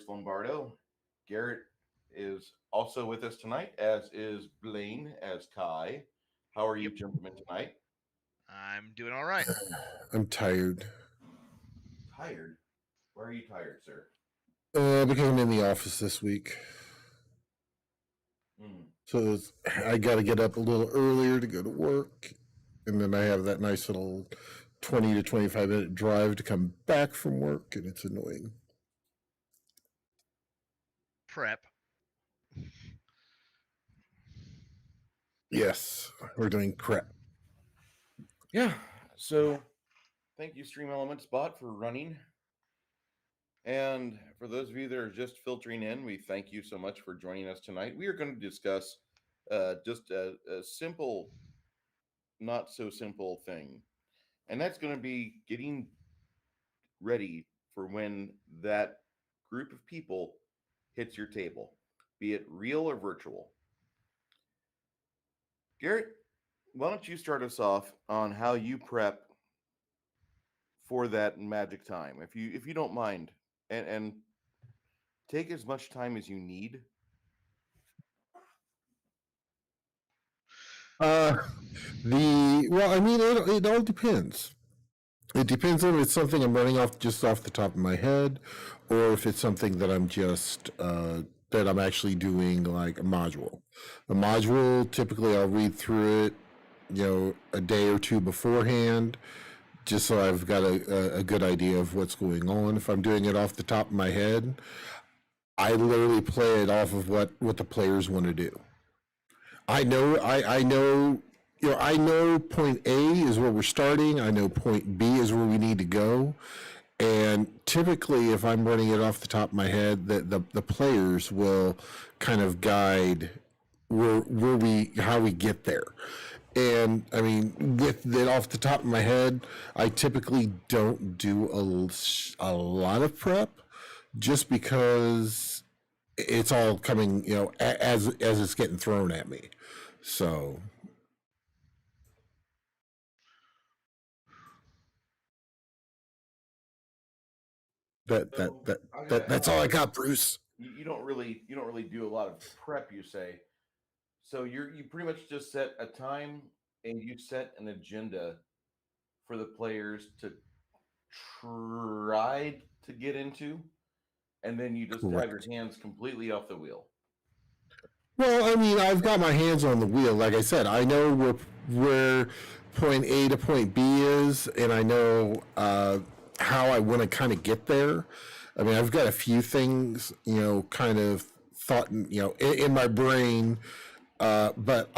Lombardo. Garrett is also with us tonight, as is Blaine, as Kai. How are you, Yep, gentlemen, tonight? I'm doing all right. I'm tired Tired? Why are you tired, sir? because I'm in the office this week. Hmm. So I got to get up a little earlier to go to work. And then I have that nice little 20 to 25-minute drive to come back from work, and it's annoying. Prep. Yes, we're doing prep. Yeah. So, thank you, Stream Elements Bot, for running. And for those of you that are just filtering in, we thank you so much for joining us tonight. We are going to discuss just a simple, not so simple thing, and that's going to be getting ready for when that group of people hits your table, be it real or virtual. Garrett, why don't you start us off on how you prep for that magic time, if you don't mind, and take as much time as you need. Uh, I mean, it all depends. It depends on if it's something I'm running off just off the top of my head, or if it's something that I'm just that I'm actually doing like a module. A module, typically I'll read through it, a day or two beforehand, just so I've got a good idea of what's going on. If I'm doing it off the top of my head, I literally play it off of what the players want to do. I know, I know point A is where we're starting. I know point B is where we need to go. And typically, if I'm running it off the top of my head, the players will kind of guide how we get there. And I mean, with it off the top of my head, I typically don't do a lot of prep, just because it's all coming, as it's getting thrown at me. So that that So that, I that gotta that's ask, all I got, Bruce. you don't really do a lot of prep, you say. So you pretty much just set a time and you set an agenda for the players to try to get into, and then you just have your Correct. hands completely off the wheel. Well, I mean, I've got my hands on the wheel. Like I said, I know where point A to point B is, and I know how I want to kind of get there. I mean, I've got a few things, kind of thought, in my brain, but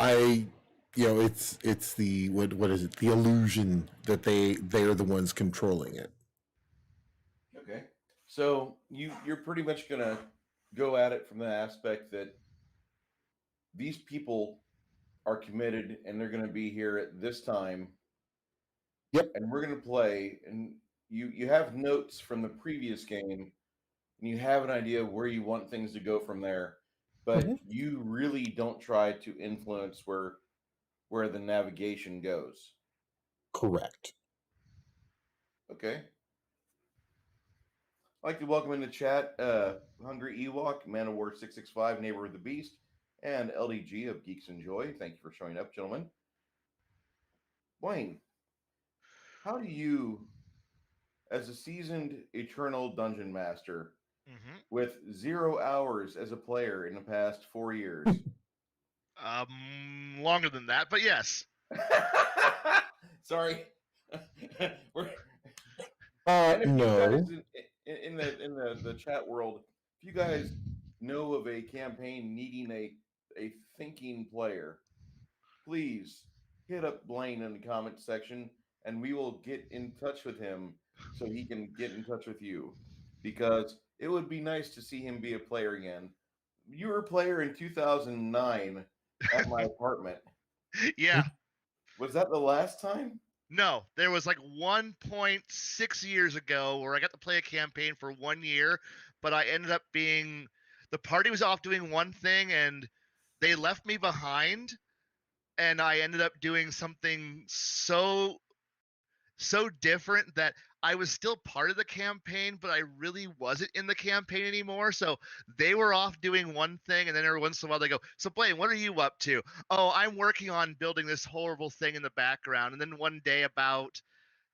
it's the what is it? The illusion that they are the ones controlling it. Okay. So you're pretty much gonna go at it from the aspect that these people are committed and they're gonna be here at this time, Yep. and we're gonna play, and you have notes from the previous game, and you have an idea of where you want things to go from there, but Mhm. you really don't try to influence where the navigation goes. Correct. Okay. I'd like to welcome in the chat Hungry Ewok, Man of War 665, Neighbor of the Beast, and LDG of Geeks and Joy. Thank you for showing up, gentlemen. Blaine, how do you, as a seasoned Eternal Dungeon Master Mm-hmm. with 0 hours as a player in the past 4 years, Longer than that, but yes. sorry, we're, and if you guys No. in the chat world, if you guys know of a campaign needing a thinking player, please hit up Blaine in the comment section and we will get in touch with him so he can get in touch with you, because it would be nice to see him be a player again. You were a player in 2009 at my apartment. Yeah. Was that the last time? No, there was like 1.6 years ago where I got to play a campaign for 1 year, but I ended up being the party was off doing one thing and they left me behind, and I ended up doing something so different that I was still part of the campaign, but I really wasn't in the campaign anymore. So they were off doing one thing, and then every once in a while they go, "So Blaine, what are you up to?" "Oh, I'm working on building this horrible thing in the background." And then one day, about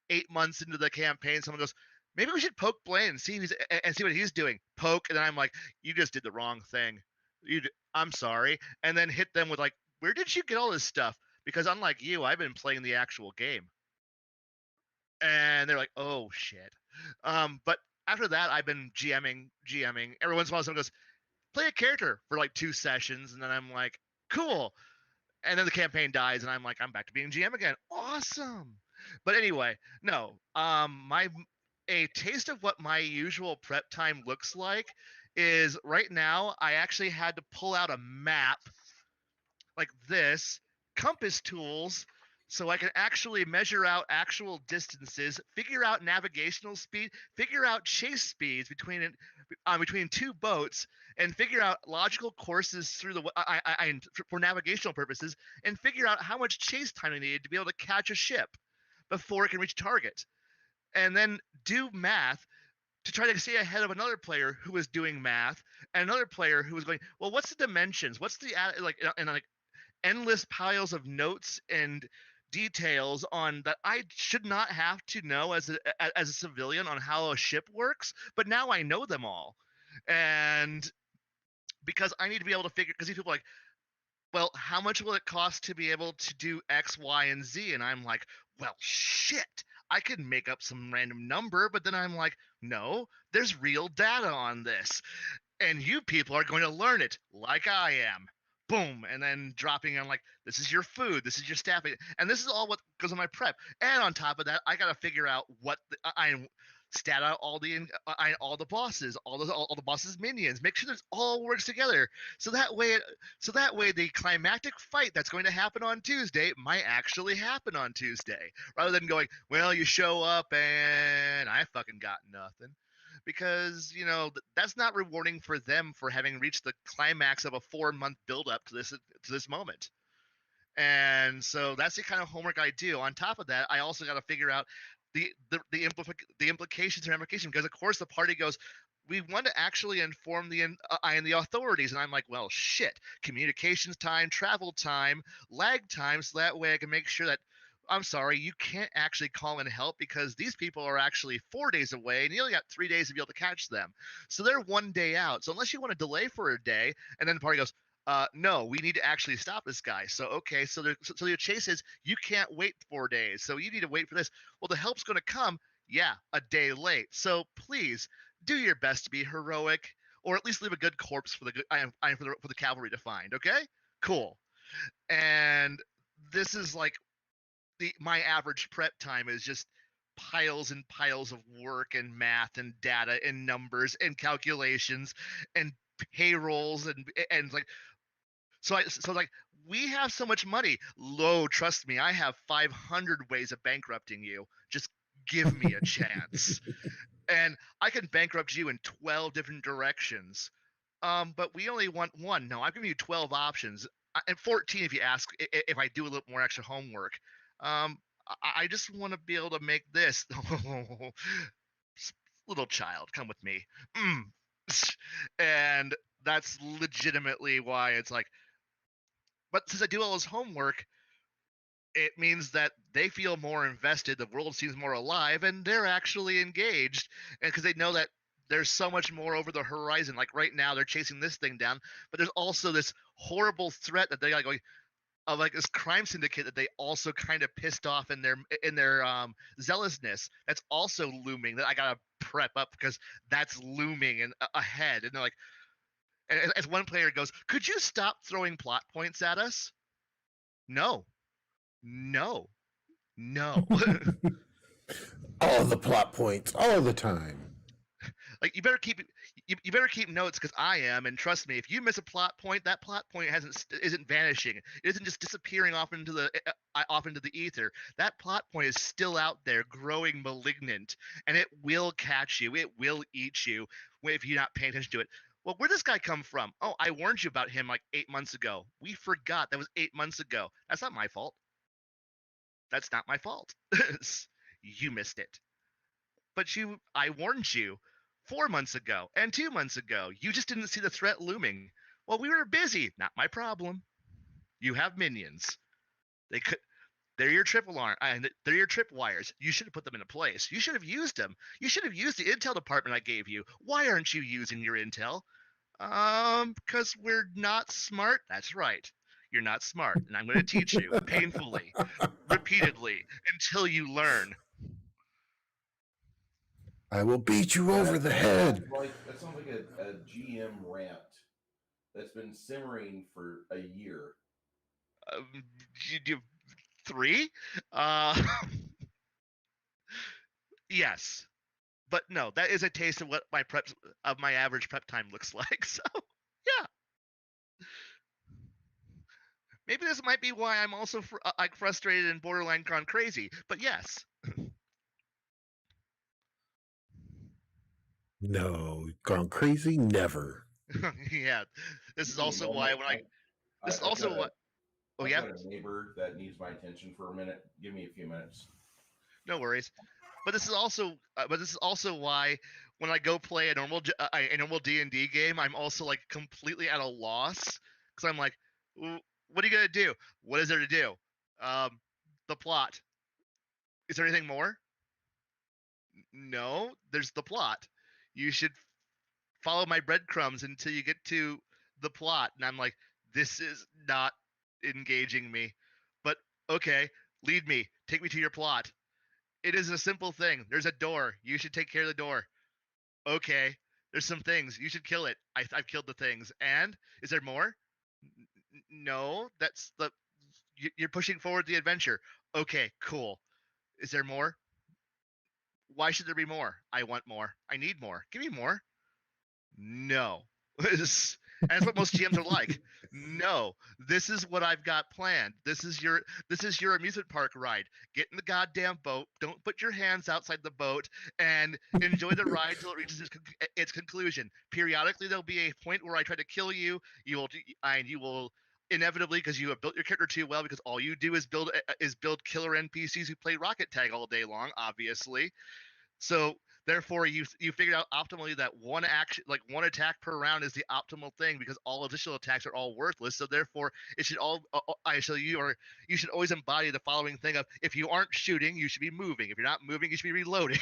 8 months into the campaign, someone goes, "Maybe we should poke Blaine and see what he's doing." Poke, and then I'm like, "You just did the wrong thing. I'm sorry." And then hit them with like, "Where did you get all this stuff?" Because unlike you, I've been playing the actual game. And they're like, "Oh shit." But after that, I've been GMing. Every once in a while, someone goes, "Play a character for like 2 sessions," and then I'm like, "Cool." And then the campaign dies, and I'm like, "I'm back to being GM again. Awesome." But anyway, no. My a taste of what my usual prep time looks like is right now. I actually had to pull out a map like this, compass tools, so I can actually measure out actual distances, figure out navigational speed, figure out chase speeds between two boats, and figure out logical courses through for navigational purposes, and figure out how much chase time I needed to be able to catch a ship before it can reach target, and then do math to try to stay ahead of another player who was doing math, and another player who was going, "Well, what's the dimensions? What's the like?" And like endless piles of notes and details on that I should not have to know as a civilian on how a ship works, but now I know them all. And because I need to be able to figure, because these people are like, "Well, how much will it cost to be able to do X, Y, and Z?" And I'm like, "Well, shit. I could make up some random number," but then I'm like, "No, there's real data on this. And you people are going to learn it like I am." Boom, and then dropping in like, "This is your food, this is your staffing," and this is all what goes on my prep. And on top of that, I got to figure out what I stat out all the bosses, all the bosses' minions. Make sure this all works together, so that way the climactic fight that's going to happen on Tuesday might actually happen on Tuesday, rather than going, "Well, you show up and I fucking got nothing." Because that's not rewarding for them for having reached the climax of a 4-month build-up to this moment. And so that's the kind of homework I do. On top of that, I also got to figure out the implications and ramifications, because of course the party goes, "We want to actually inform the authorities," and I'm like, "Well, shit, communications time, travel time, lag time, so that way I can make sure that, I'm sorry, you can't actually call in help because these people are actually 4 days away and you only got 3 days to be able to catch them. So they're one day out. So unless you want to delay for a day," and then the party goes, "No, we need to actually stop this guy." So, okay, so your chase is, "You can't wait 4 days. So you need to wait for this." Well, the help's going to come, yeah, a day late. So please do your best to be heroic, or at least leave a good corpse for the cavalry to find. Okay, cool. And this is like my average prep time is just piles and piles of work and math and data and numbers and calculations and payrolls and like, like, "We have so much money." Lo, trust me, I have 500 ways of bankrupting you. Just give me a chance. And I can bankrupt you in 12 different directions. But we only want one. No, I'm giving you 12 options, and 14 if you ask, if I do a little more extra homework. I just want to be able to make this. Little child, come with me. Mm. And that's legitimately why it's like, but since I do all this homework, it means that they feel more invested, the world seems more alive, and they're actually engaged. And because they know that there's so much more over the horizon. Like right now, they're chasing this thing down, but there's also this horrible threat that they got going of like this crime syndicate that they also kind of pissed off in their zealousness. That's also looming. That I gotta prep up because that's looming and ahead. And they're like, and as one player goes, "Could you stop throwing plot points at us?" No, no, no. All the plot points, all the time. Like, you better keep notes, because I am, and trust me, if you miss a plot point, that plot point isn't vanishing. It isn't just disappearing off into the ether. That plot point is still out there, growing malignant, and it will catch you. It will eat you if you're not paying attention to it. "Well, where'd this guy come from?" "Oh, I warned you about him like 8 months ago." "We forgot. That was 8 months ago." That's not my fault. That's not my fault. You missed it. But I warned you 4 months ago and 2 months ago. You just didn't see the threat looming. Well, we were busy. Not my problem. You have minions. They're your trip alarm. They're your trip wires. You should have put them into place. You should have used them. You should have used the intel department I gave you. Why aren't you using your intel? Because we're not smart. That's right. You're not smart, and I'm going to teach you painfully, repeatedly, until you learn. I will beat you over the head. That sounds like a GM rant that's been simmering for a year. You do 3? Yes, but no, that is a taste of what my average prep time looks like. So, yeah. Maybe this might be why I'm also like frustrated and borderline gone crazy. But yes. No, gone crazy? Never. Yeah. This is also why when this is also what. Oh, yeah. I've got a neighbor that needs my attention for a minute. Give me a few minutes. No worries. But this is also why when I go play a normal D&D game, I'm also like completely at a loss because I'm like, what are you gonna do? What is there to do? The plot. Is there anything more? No, there's the plot. You should follow my breadcrumbs until you get to the plot. And I'm like, this is not engaging me. But okay, lead me. Take me to your plot. It is a simple thing. There's a door. You should take care of the door. Okay. There's some things. You should kill it. I've killed the things. And is there more? No, that's you're pushing forward the adventure. Okay, cool. Is there more? Why should there be more? I want more. I need more. Give me more. No. And that's what most GMs are like. No, this is what I've got planned. This is your amusement park ride. Get in the goddamn boat. Don't put your hands outside the boat and enjoy the ride till it reaches its conclusion. Periodically, there'll be a point where I try to kill you. You will inevitably, because you have built your character too well, because all you do is build killer NPCs who play rocket tag all day long, obviously. So therefore, you figured out optimally that one attack per round is the optimal thing because all additional attacks are all worthless. So therefore, it should you should always embody the following thing of if you aren't shooting, you should be moving. If you're not moving, you should be reloading.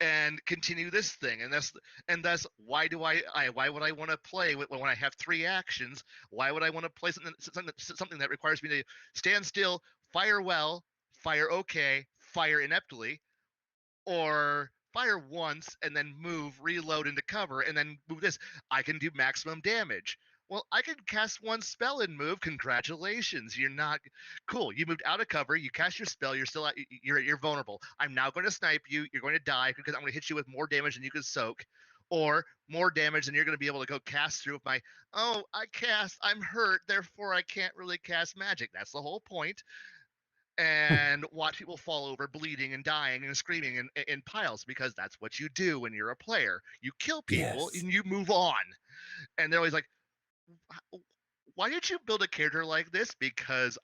And continue this thing, and that's why would I want to play when I have 3 actions? Why would I want to play something that requires me to stand still, fire well, fire okay, fire ineptly, or fire once and then move, reload into cover, and then move this? I can do maximum damage. Well, I can cast 1 spell and move. Congratulations, you're not cool. You moved out of cover. You cast your spell. You're still you're vulnerable. I'm now going to snipe you. You're going to die because I'm going to hit you with more damage than you can soak, or more damage than you're going to be able to go cast through with my. Oh, I'm hurt. Therefore, I can't really cast magic. That's the whole point. And watch people fall over bleeding and dying and screaming in piles because that's what you do when you're a player. You kill people and you move on. And they're always like, why did you build a character like this? Because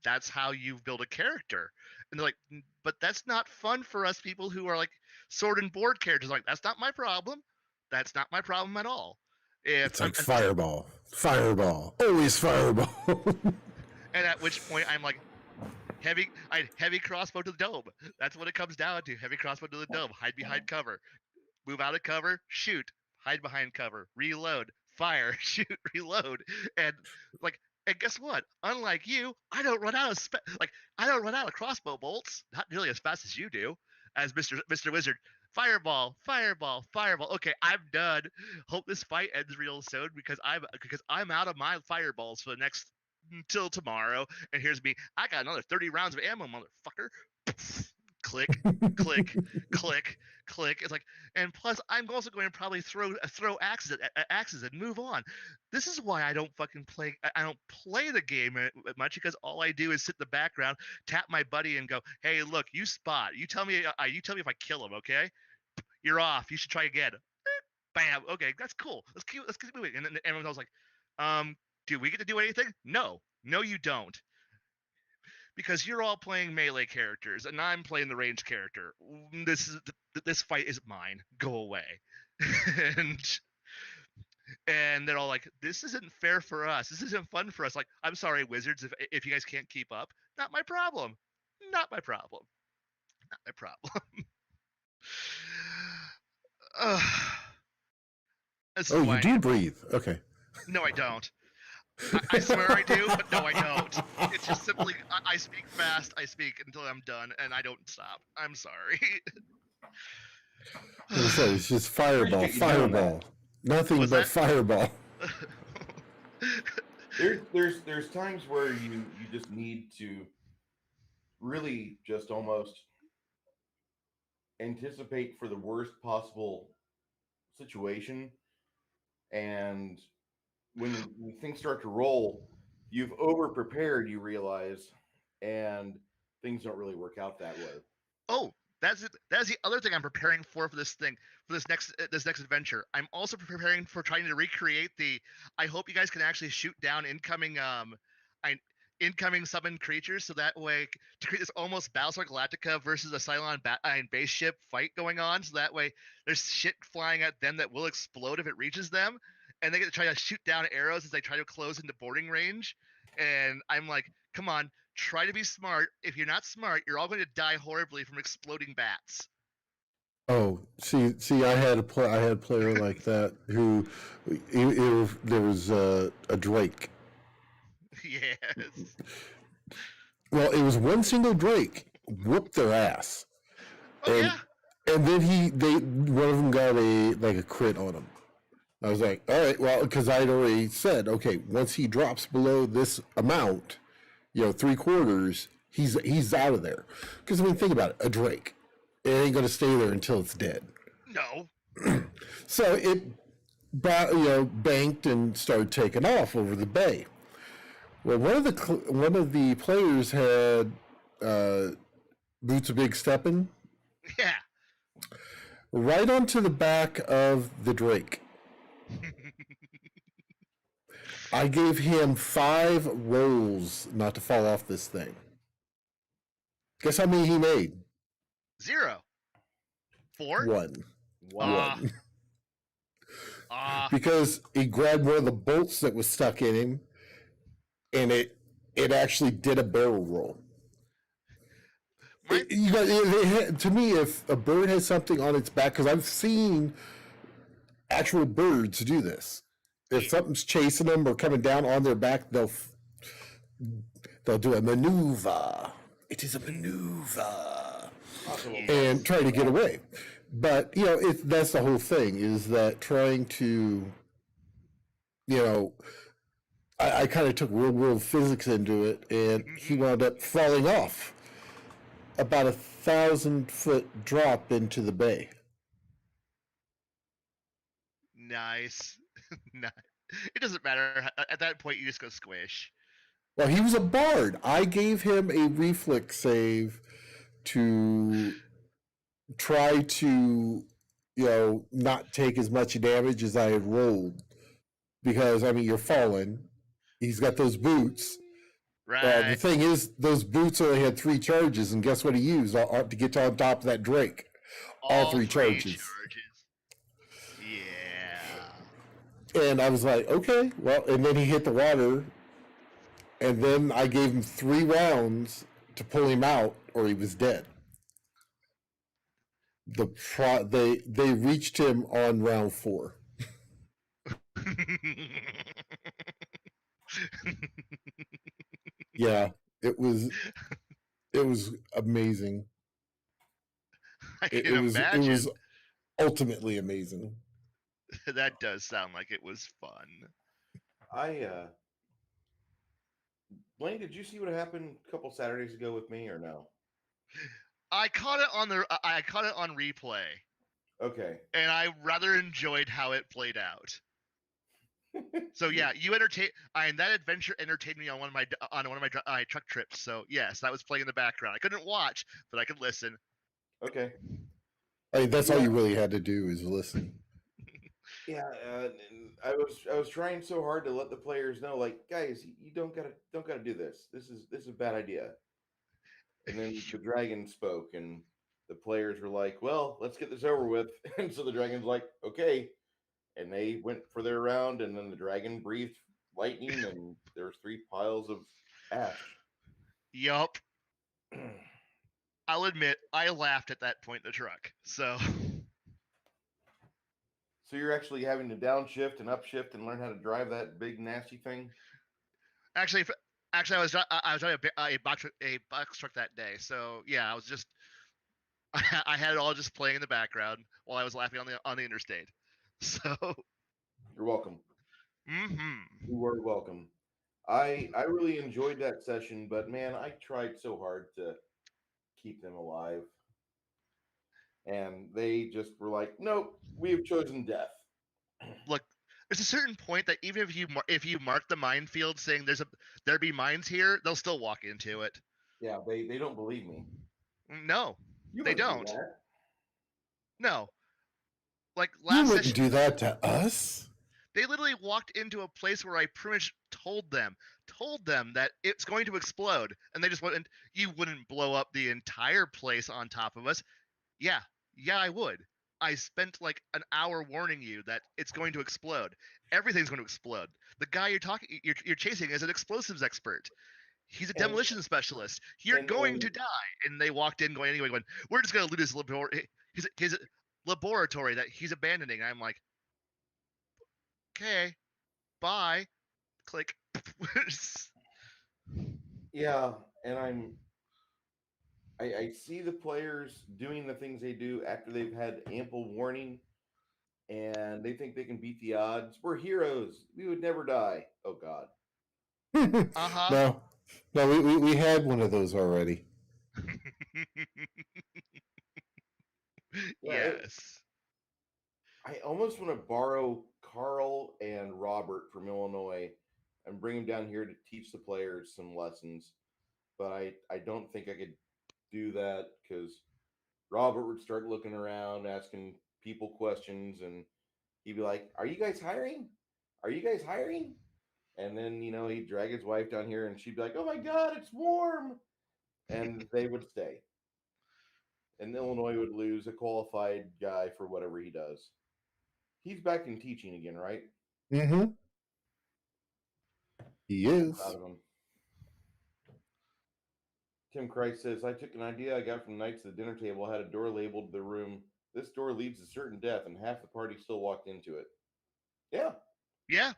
that's how you build a character. And they're like, but that's not fun for us people who are like sword and board characters. Like, that's not my problem. That's not my problem at all. It's like fireball, always fireball. And at which point I'm like, heavy crossbow to the dome. That's what it comes down to. Heavy crossbow to the dome. Hide behind cover. Move out of cover. Shoot. Hide behind cover. Reload. Fire. Shoot. Reload. And guess what? Unlike you, I don't run out of crossbow bolts. Not nearly as fast as you do. As Mr. Wizard. Fireball. Okay, I'm done. Hope this fight ends real soon because I'm out of my fireballs for the next until tomorrow. And here's me. I got another 30 rounds of ammo, motherfucker. Click, click, click, click. It's like, and plus, I'm also going to probably throw axes and move on. This is why I don't fucking play. I don't play the game much because all I do is sit in the background, tap my buddy, and go, "Hey, look, you spot. You tell me if I kill him. Okay, you're off. You should try again." Bam. Okay, that's cool. Let's keep moving. And then everyone else like, do we get to do anything? No, you don't. because you're all playing melee characters and I'm playing the ranged character. This fight isn't mine. Go away. and and they're all like, this isn't fair for us. This isn't fun for us. Like, I'm sorry, wizards, if you guys can't keep up, not my problem. Not my problem. Not my problem. This is Oh, why you I do need breathe. Okay. No, I don't. I swear I do, but no, I don't. It's just simply I speak fast. I speak until I'm done, and I don't stop. I'm sorry. Like I said, it's just fireball, Appreciate you doing that. fireball. Nothing What's but that? fireball. There's times where you just need to really just almost anticipate for the worst possible situation, and when things start to roll, you've over prepared, you realize, and things don't really work out that way. Oh, that's it. That's the other thing I'm preparing for this thing, for this next adventure. I'm also preparing for trying to recreate the. I hope you guys can actually shoot down incoming summoned creatures, so that way to create this almost Battlestar Galactica versus a Cylon base ship fight going on. So that way there's shit flying at them that will explode if it reaches them, and they get to try to shoot down arrows as they try to close into boarding range. And I'm like, come on, try to be smart. If you're not smart, you're all going to die horribly from exploding bats. Oh, see, I had a player like that who, there was a Drake. Yes. Well, it was one single Drake whooped their ass, Oh and yeah. and then one of them got a crit on him. I was like, all right, well, because I'd already said, okay, once he drops below this amount, 3/4, he's out of there. Because I mean, think about it, a Drake, it ain't gonna stay there until it's dead. No. So it, banked and started taking off over the bay. Well, one of the players had boots of big stepping Yeah. right onto the back of the Drake. I gave him 5 rolls not to fall off this thing. Guess how many he made? 0. 4. 1. Ah. One. Ah. Because he grabbed one of the bolts that was stuck in him, and it actually did a barrel roll. To me, if a bird has something on its back, because I've seen actual birds do this. If something's chasing them or coming down on their back, they'll do a maneuver. It is a maneuver, and try to get away. But that's the whole thing, is that trying to, I kind of took real world physics into it, and he wound up falling off about 1,000-foot drop into the bay. Nice. Nice. It doesn't matter. At that point, you just go squish. Well, he was a bard. I gave him a reflex save to try to, not take as much damage as I had rolled. Because, I mean, you're falling. He's got those boots. Right. The thing is, those boots only had 3 charges, and guess what he used to get on top of that Drake? All 3 charges. Yeah. And I was like, okay, well, and then he hit the water, and then I gave him 3 rounds to pull him out, or he was dead. They reached him on round 4. Yeah, it was amazing. It was ultimately amazing. That does sound like it was fun. Blaine, did you see what happened a couple Saturdays ago with me, or no? I caught it on replay. Okay. And I rather enjoyed how it played out. So yeah, that adventure entertained me on one of my truck trips. So yes, that was playing in the background. I couldn't watch, but I could listen. Okay. I mean, that's all you really had to do is listen. Yeah, I was trying so hard to let the players know, like, guys, you don't gotta do this. This is a bad idea. And then the dragon spoke, and the players were like, "Well, let's get this over with." And so the dragon's like, "Okay," and they went for their round, and then the dragon breathed lightning, and there's 3 piles of ash. Yup. I'll admit, I laughed at that point in the truck. So So you're actually having to downshift and upshift and learn how to drive that big nasty thing. actually, I was driving a box truck that day. So yeah, I was just I had it all just playing in the background while I was laughing on the interstate. So You're welcome. mm-hmm. You were welcome. I really enjoyed that session, but man, I tried so hard to keep them alive, and they just were like, "Nope, we have chosen death." Look, there's a certain point that even if you mark the minefield saying there be mines here, they'll still walk into it. Yeah, they don't believe me. No, You they wouldn't do don't. that. No, like You last wouldn't session, do that to us. they literally walked into a place where I pretty much told them that it's going to explode, and they just went, and you wouldn't blow up the entire place on top of us. Yeah, I would. I spent like an hour warning you that it's going to explode. Everything's going to explode. The guy you're chasing is an explosives expert. He's a demolition specialist. You're going to die. And they walked in going anyway, going, we're just going to loot his his laboratory that he's abandoning. I'm like, okay, bye. Click. Yeah, and I see the players doing the things they do after they've had ample warning, and they think they can beat the odds. We're heroes. We would never die. Oh God. Uh-huh. No, we had one of those already. Yes. I almost want to borrow Carl and Robert from Illinois and bring them down here to teach the players some lessons. But I don't think I could do that because Robert would start looking around, asking people questions, and he'd be like, "Are you guys hiring? Are you guys hiring?" And then, he'd drag his wife down here and she'd be like, "Oh my God, it's warm." And they would stay. And Illinois would lose a qualified guy for whatever he does. He's back in teaching again, right? Mm-hmm. He is. Proud of him. Tim Christ says, I took an idea I got from Knights at the dinner table. I had a door labeled the room. This door leads to certain death, and half the party still walked into it. Yeah. Yeah.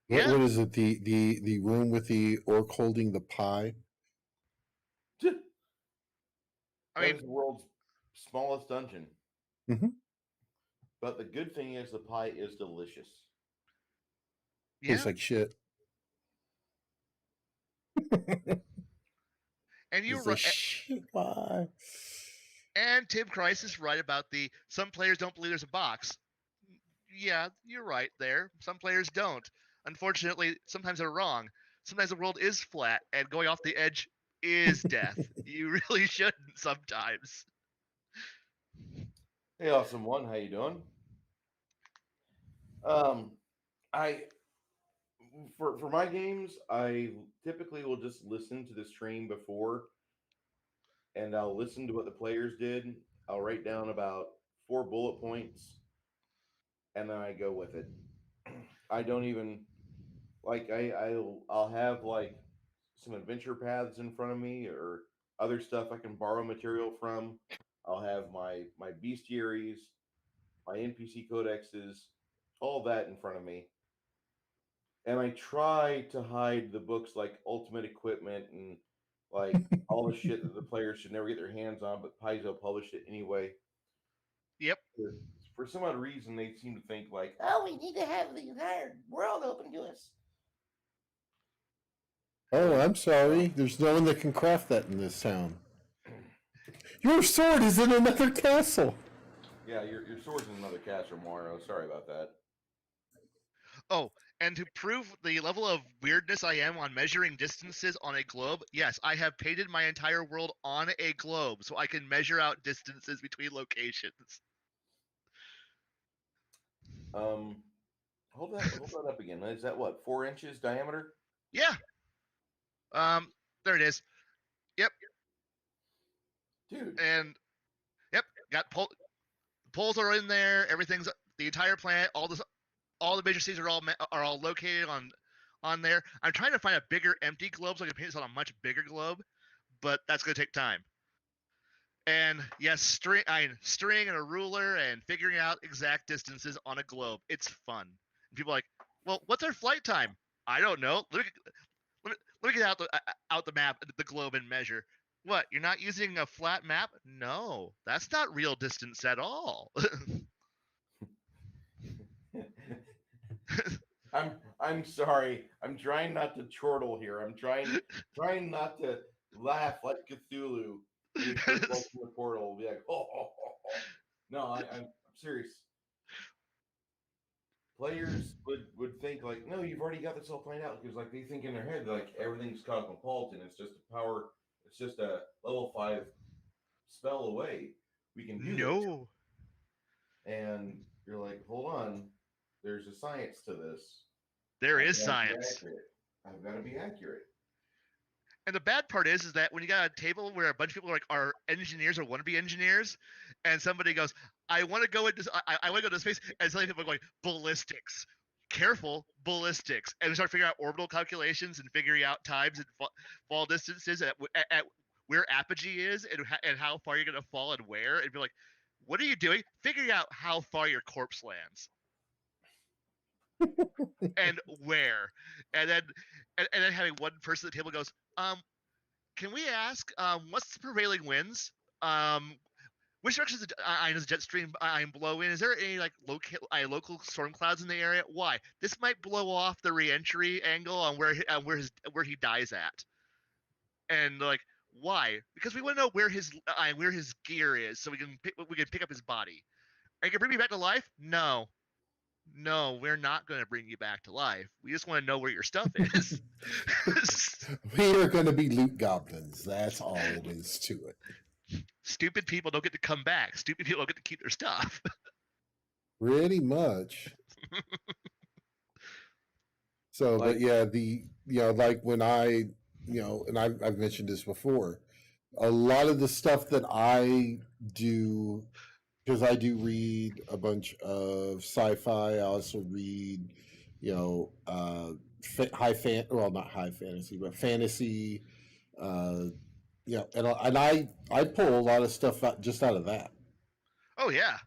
What is it? The room with the orc holding the pie? That is the world's smallest dungeon. Mm-hmm. But the good thing is the pie is delicious. Yeah. Tastes like shit. And you're right. Shit pie. And Tim Christ is right about some players don't believe there's a box. Yeah, you're right there. Some players don't. Unfortunately, sometimes they're wrong. Sometimes the world is flat, and going off the edge is death. You really shouldn't sometimes. Hey, awesome one, how you doing? For my games, I typically will just listen to the stream before, and I'll listen to what the players did. I'll write down about 4 bullet points, and then I go with it. I don't even I'll have like some adventure paths in front of me or other stuff I can borrow material from. I'll have my bestiaries, my NPC codexes, all that in front of me. And I try to hide the books like Ultimate Equipment and like all the shit that the players should never get their hands on, but Paizo published it anyway. Yep. For some odd reason, they seem to think like, oh, we need to have the entire world open to us. Oh, I'm sorry. There's no one that can craft that in this town. Your sword is in another castle. Yeah, your sword's in another castle, Mario. Sorry about that. Oh, and to prove the level of weirdness I am on measuring distances on a globe, yes, I have painted my entire world on a globe so I can measure out distances between locations. Hold that up again. Is that what, 4 inches diameter? Yeah. There it is. Yep. Dude. And yep, got poles are in there. Everything's the entire planet. All the major cities are all located on there. I'm trying to find a bigger empty globe so I can paint this on a much bigger globe, but that's gonna take time. And yes, string and a ruler and figuring out exact distances on a globe. It's fun. And people are like, well, what's our flight time? I don't know. Let me get out the map, the globe, and measure. What? You're not using a flat map? No, that's not real distance at all. I'm sorry. I'm trying not to chortle here. I'm trying not to laugh like Cthulhu when he first walks in the portal. Be like, oh. No, I'm serious. Players would think like, no, you've already got this all planned out, because like they think in their head like everything's cosmopolitan. It's just a power. It's just a level 5 spell away. We can do this. And you're like, hold on. There's a science to this. There is science. I've got to be accurate. And the bad part is that when you got a table where a bunch of people are engineers or want to be engineers, and somebody goes, I want to go into space, and suddenly people are going, ballistics. Careful, ballistics. And we start figuring out orbital calculations and figuring out times and fall distances at where apogee is and how far you're going to fall and where. And be like, what are you doing? Figuring out how far your corpse lands. And where. And then having one person at the table goes, can we ask, what's the prevailing winds? Which direction does the jet stream blow in? Is there any like local storm clouds in the area? Why? This might blow off the reentry angle on where he dies at. And like, why? Because we want to know where his gear is, so we can pick up his body. Are you gonna bring me back to life? No, we're not going to bring you back to life. We just want to know where your stuff is. We are going to be loot goblins. That's all it is to it. Stupid people don't get to come back. Stupid people don't get to keep their stuff. Pretty much. So, but yeah, like when I, and I've mentioned this before, a lot of the stuff that I do, because I do read a bunch of sci-fi. I also read, not high fantasy, but fantasy. And I pull a lot of stuff out of that. Oh yeah.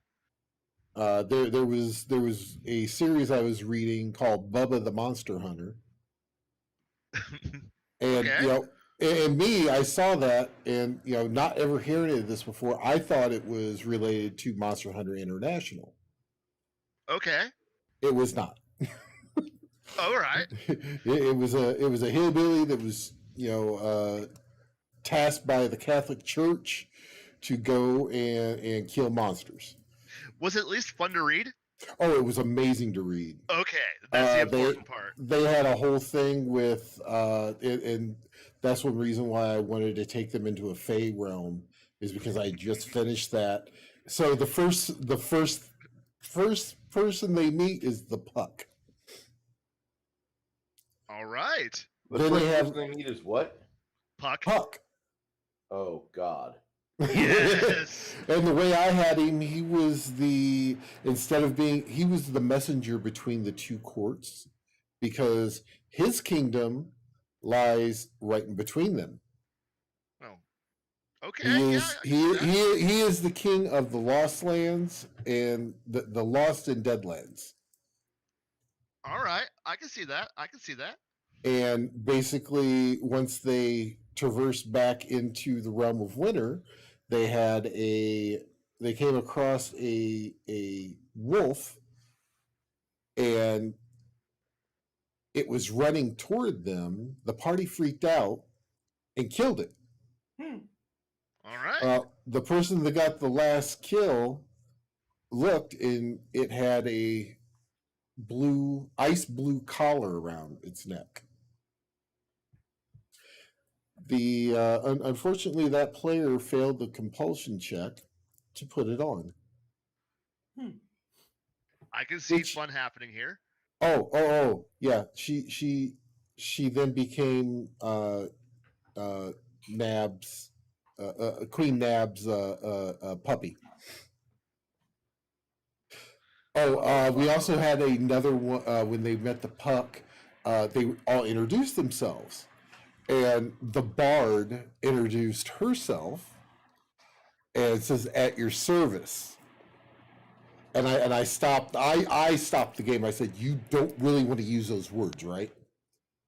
There was a series I was reading called Bubba the Monster Hunter, and okay. And me, I saw that, and not ever hearing of this before, I thought it was related to Monster Hunter International. Okay. It was not. All right. It was a hillbilly that was tasked by the Catholic Church to go and kill monsters. Was it at least fun to read? Oh, it was amazing to read. Okay, that's the important part. They had a whole thing with and that's one reason why I wanted to take them into a Fey realm, is because I just finished that. So the first person they meet is the Puck. All right. The first person they meet is what? Puck. Oh God. Yes. And the way I had him, he was the messenger between the two courts, because his kingdom lies right in between them. Oh, okay. He is the king of the Lost Lands and the Lost and Deadlands. All right, I can see that. And basically, once they traversed back into the realm of winter, they came across a wolf, and it was running toward them. The party freaked out and killed it. All right. The person that got the last kill looked, and it had a ice blue collar around its neck. Unfortunately, that player failed the compulsion check to put it on. I can see fun happening here. Oh, yeah. She then became Nab's Queen Nab's puppy. Oh, we also had another one when they met the puck. They all introduced themselves, and the bard introduced herself and it says "at your service." And I stopped. I stopped the game. I said, "You don't really want to use those words, right?"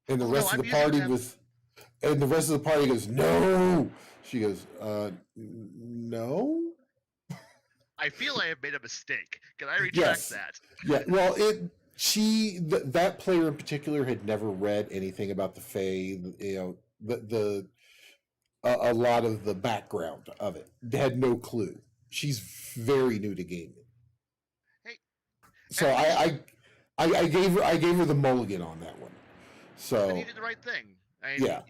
And the rest of the party was, and the rest of the party goes, "No." She goes, "No." I feel I have made a mistake. Can I retract Yes. that? Yeah. Well, that player in particular had never read anything about the Fae. You know, a lot of the background of it. They had no clue. She's very new to gaming. Hey, So I gave her the mulligan on that one. So then you did the right thing. I mean, yeah,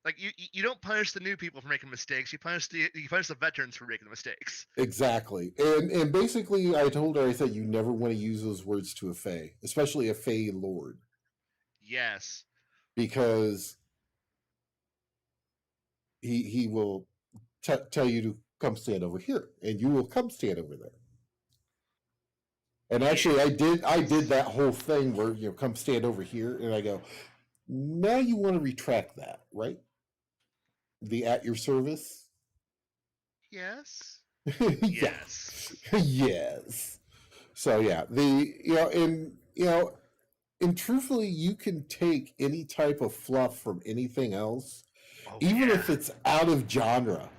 like you don't punish the new people for making mistakes. You punish the veterans for making the mistakes. exactly. And basically, I told her, I said, you never want to use those words to a Fae, especially a Fae Lord, Yes. because he will tell you to come stand over here, and you will come stand over there. And actually, I did that whole thing where come stand over here, and I go, now you want to retract that, right? The at your service. Yes. Yeah. Yes. Yes. So yeah, and truthfully, you can take any type of fluff from anything else, even if it's out of genre,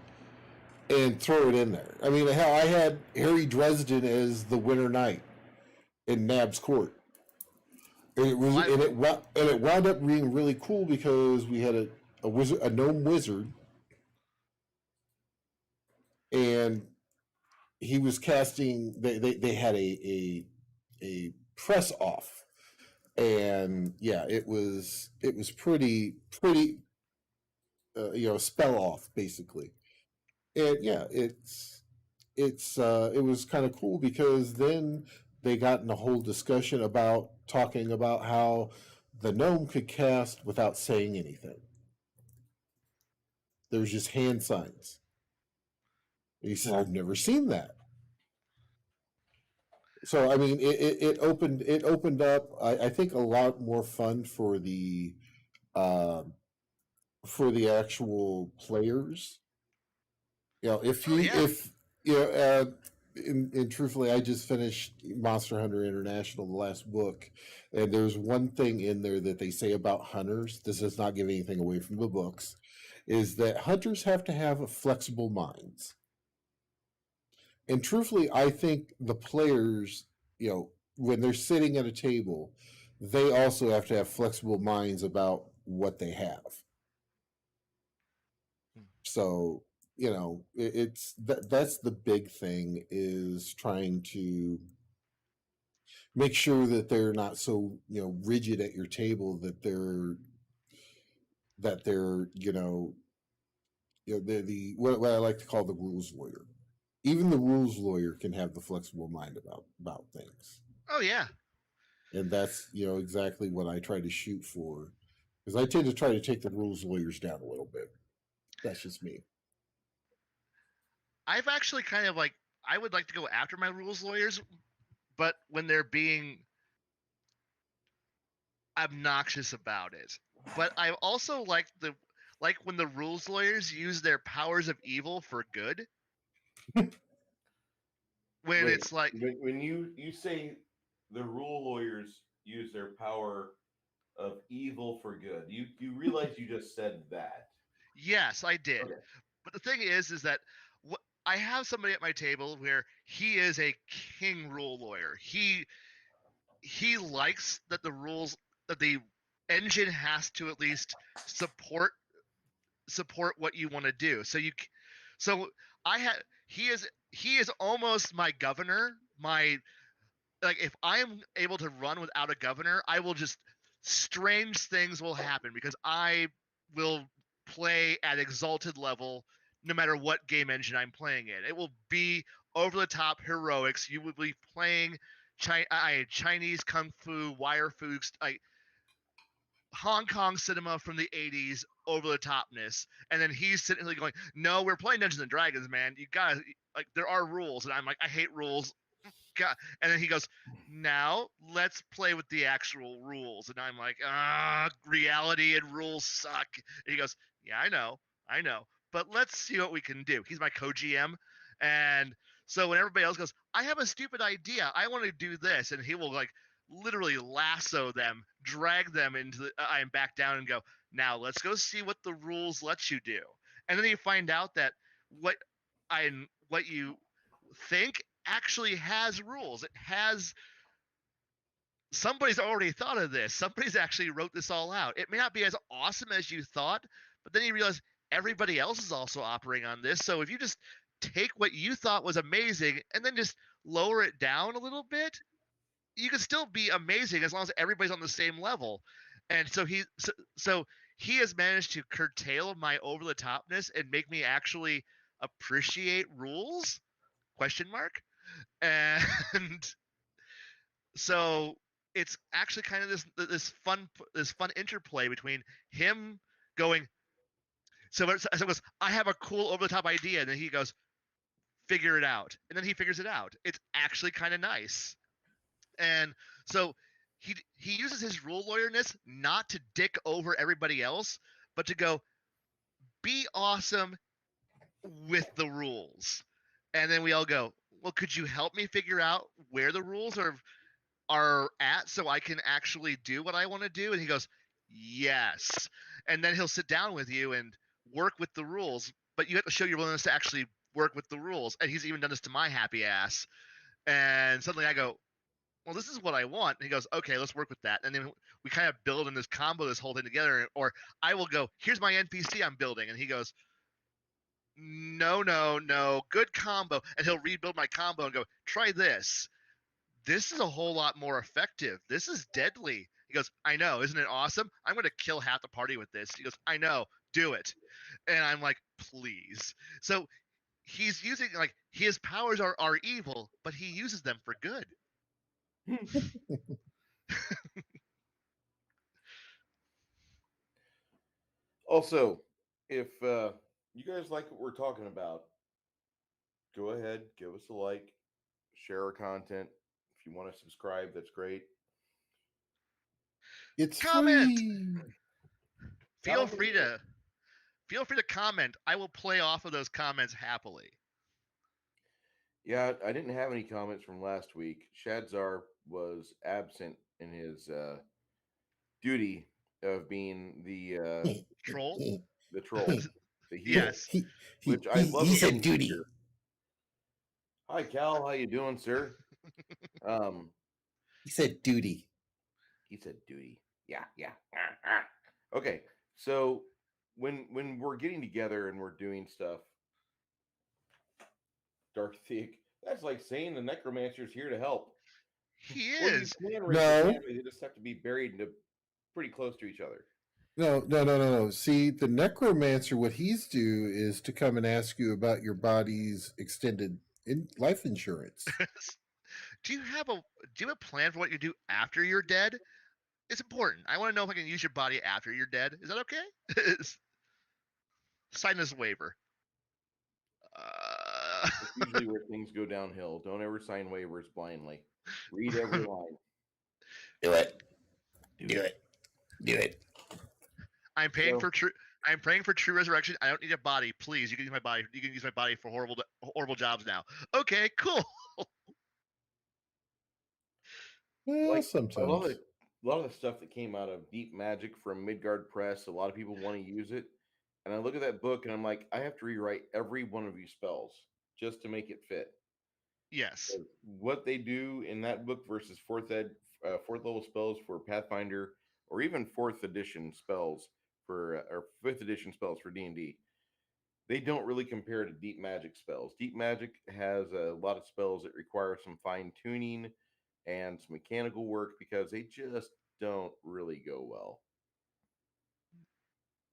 and throw it in there. I mean, hell, I had Harry Dresden as the Winter Knight in Nab's Court. And it was, and it wound up being really cool because we had a wizard, a gnome wizard, and he was casting. They had a press off, and yeah, it was pretty spell off basically, and yeah, it was kind of cool because then they got in a whole discussion about talking about how the gnome could cast without saying anything. There's just hand signs. And he said, "I've never seen that." So I mean, it opened up. I think a lot more fun uh, for the actual players. If you if you know, and truthfully, I just finished Monster Hunter International, the last book, and there's one thing in there that they say about hunters. This does not give anything away from the books. Is that hunters have to have flexible minds. And truthfully, I think the players, when they're sitting at a table, they also have to have flexible minds about what they have. So, it's that's the big thing, is trying to make sure that they're not so, rigid at your table, that they're, they're what I like to call the rules lawyer. Even the rules lawyer can have the flexible mind about things. Oh yeah. And that's exactly what I try to shoot for, because I tend to try to take the rules lawyers down a little bit. That's just me. I've actually kind of I would like to go after my rules lawyers, but when they're being obnoxious about it. But I also like when the rules lawyers use their powers of evil for good. When Wait, it's like, when you say the rule lawyers use their power of evil for good, you realize you just said that. yes, I did. Okay. But the thing is that I have somebody at my table where he is a king rule lawyer. He likes that the engine has to at least support what you want to do. So I had he is almost my governor. If I'm able to run without a governor, I will just strange things will happen because I will play at exalted level no matter what game engine I'm playing in. It will be over the top heroics. You will be playing Chinese kung fu, wire fu. Hong Kong cinema from the 80s over the topness, and then he's sitting there going, "No, we're playing Dungeons and Dragons, man. You gotta like, there are rules," and I'm like, "I hate rules." God. And then he goes, "Now let's play with the actual rules," and I'm like, reality and rules suck." And he goes, "Yeah, I know, but let's see what we can do." He's my co-GM, and so when everybody else goes, "I have a stupid idea, I want to do this," and he will like literally lasso them, drag them into the I'm back down and go, "Now let's go see what the rules let you do." And then you find out that what what you think actually has rules. It has somebody's already thought of this. Somebody's actually wrote this all out. It may not be as awesome as you thought, but then you realize everybody else is also operating on this. So if you just take what you thought was amazing and then just lower it down a little bit, you can still be amazing as long as everybody's on the same level. And so he has managed to curtail my over the topness and make me actually appreciate rules? Question mark. And so it's actually kind of this fun interplay between him going, so it goes, "I have a cool over the top idea," and then he goes, "Figure it out," and then he figures it out. It's actually kind of nice. And so he uses his rule lawyerness not to dick over everybody else, but to go, "Be awesome with the rules." And then we all go, "Well, could you help me figure out where the rules are at so I can actually do what I want to do?" And he goes, "Yes." And then he'll sit down with you and work with the rules, but you have to show your willingness to actually work with the rules. And he's even done this to my happy ass. And suddenly I go, "Well, this is what I want." And he goes, "Okay, let's work with that." And then we kind of build in this combo, this whole thing together. Or I will go, "Here's my NPC I'm building." And he goes, "No, no, no, good combo." And he'll rebuild my combo and go, "Try this. This is a whole lot more effective. This is deadly." He goes, "I know, isn't it awesome? I'm going to kill half the party with this." He goes, "I know, do it." And I'm like, "Please." So he's using, like, his powers are evil, but he uses them for good. Also, if you guys like what we're talking about, go ahead, give us a like, share our content. If you want to subscribe, that's great. It's Comment. free. Not Feel only free that, to feel free to comment. I will play off of those comments happily. yeah, I didn't have any comments from last week. Shadzar was absent in his duty of being Troll? the troll, the heel, Yes. which I love He having said him duty. here. Hi, Cal. How you doing, sir? Um, He said duty. he said duty. Yeah, yeah. Okay, so when we're getting together and we're doing stuff, Dark Thick, that's like saying the necromancer's here to help. He Well, you is. can raise a No, family; they just have to be buried into pretty close to each other. no. See, the necromancer, what he's do is to come and ask you about your body's extended life insurance. Do you have a plan for what you do after you're dead? It's important. I want to know if I can use your body after you're dead. Is that okay? Sign this waiver. That's usually where things go downhill. Don't ever sign waivers blindly. Read every line. Do it. Do Do it. it. Do it. I'm paying So, for true. I'm praying for true resurrection. I don't need a body, please. You can use my body. You can use my body for horrible jobs now. Okay, cool. Yeah, like sometimes. a lot of the stuff that came out of Deep Magic from Midgard Press, a lot of people want to use it. And I look at that book and I'm like, I have to rewrite every one of these spells just to make it fit. Yes. What they do in that book versus fourth level spells for Pathfinder, or even fourth edition spells for or fifth edition spells for D&D, they don't really compare to Deep Magic spells. Deep Magic has a lot of spells that require some fine tuning and some mechanical work because they just don't really go well.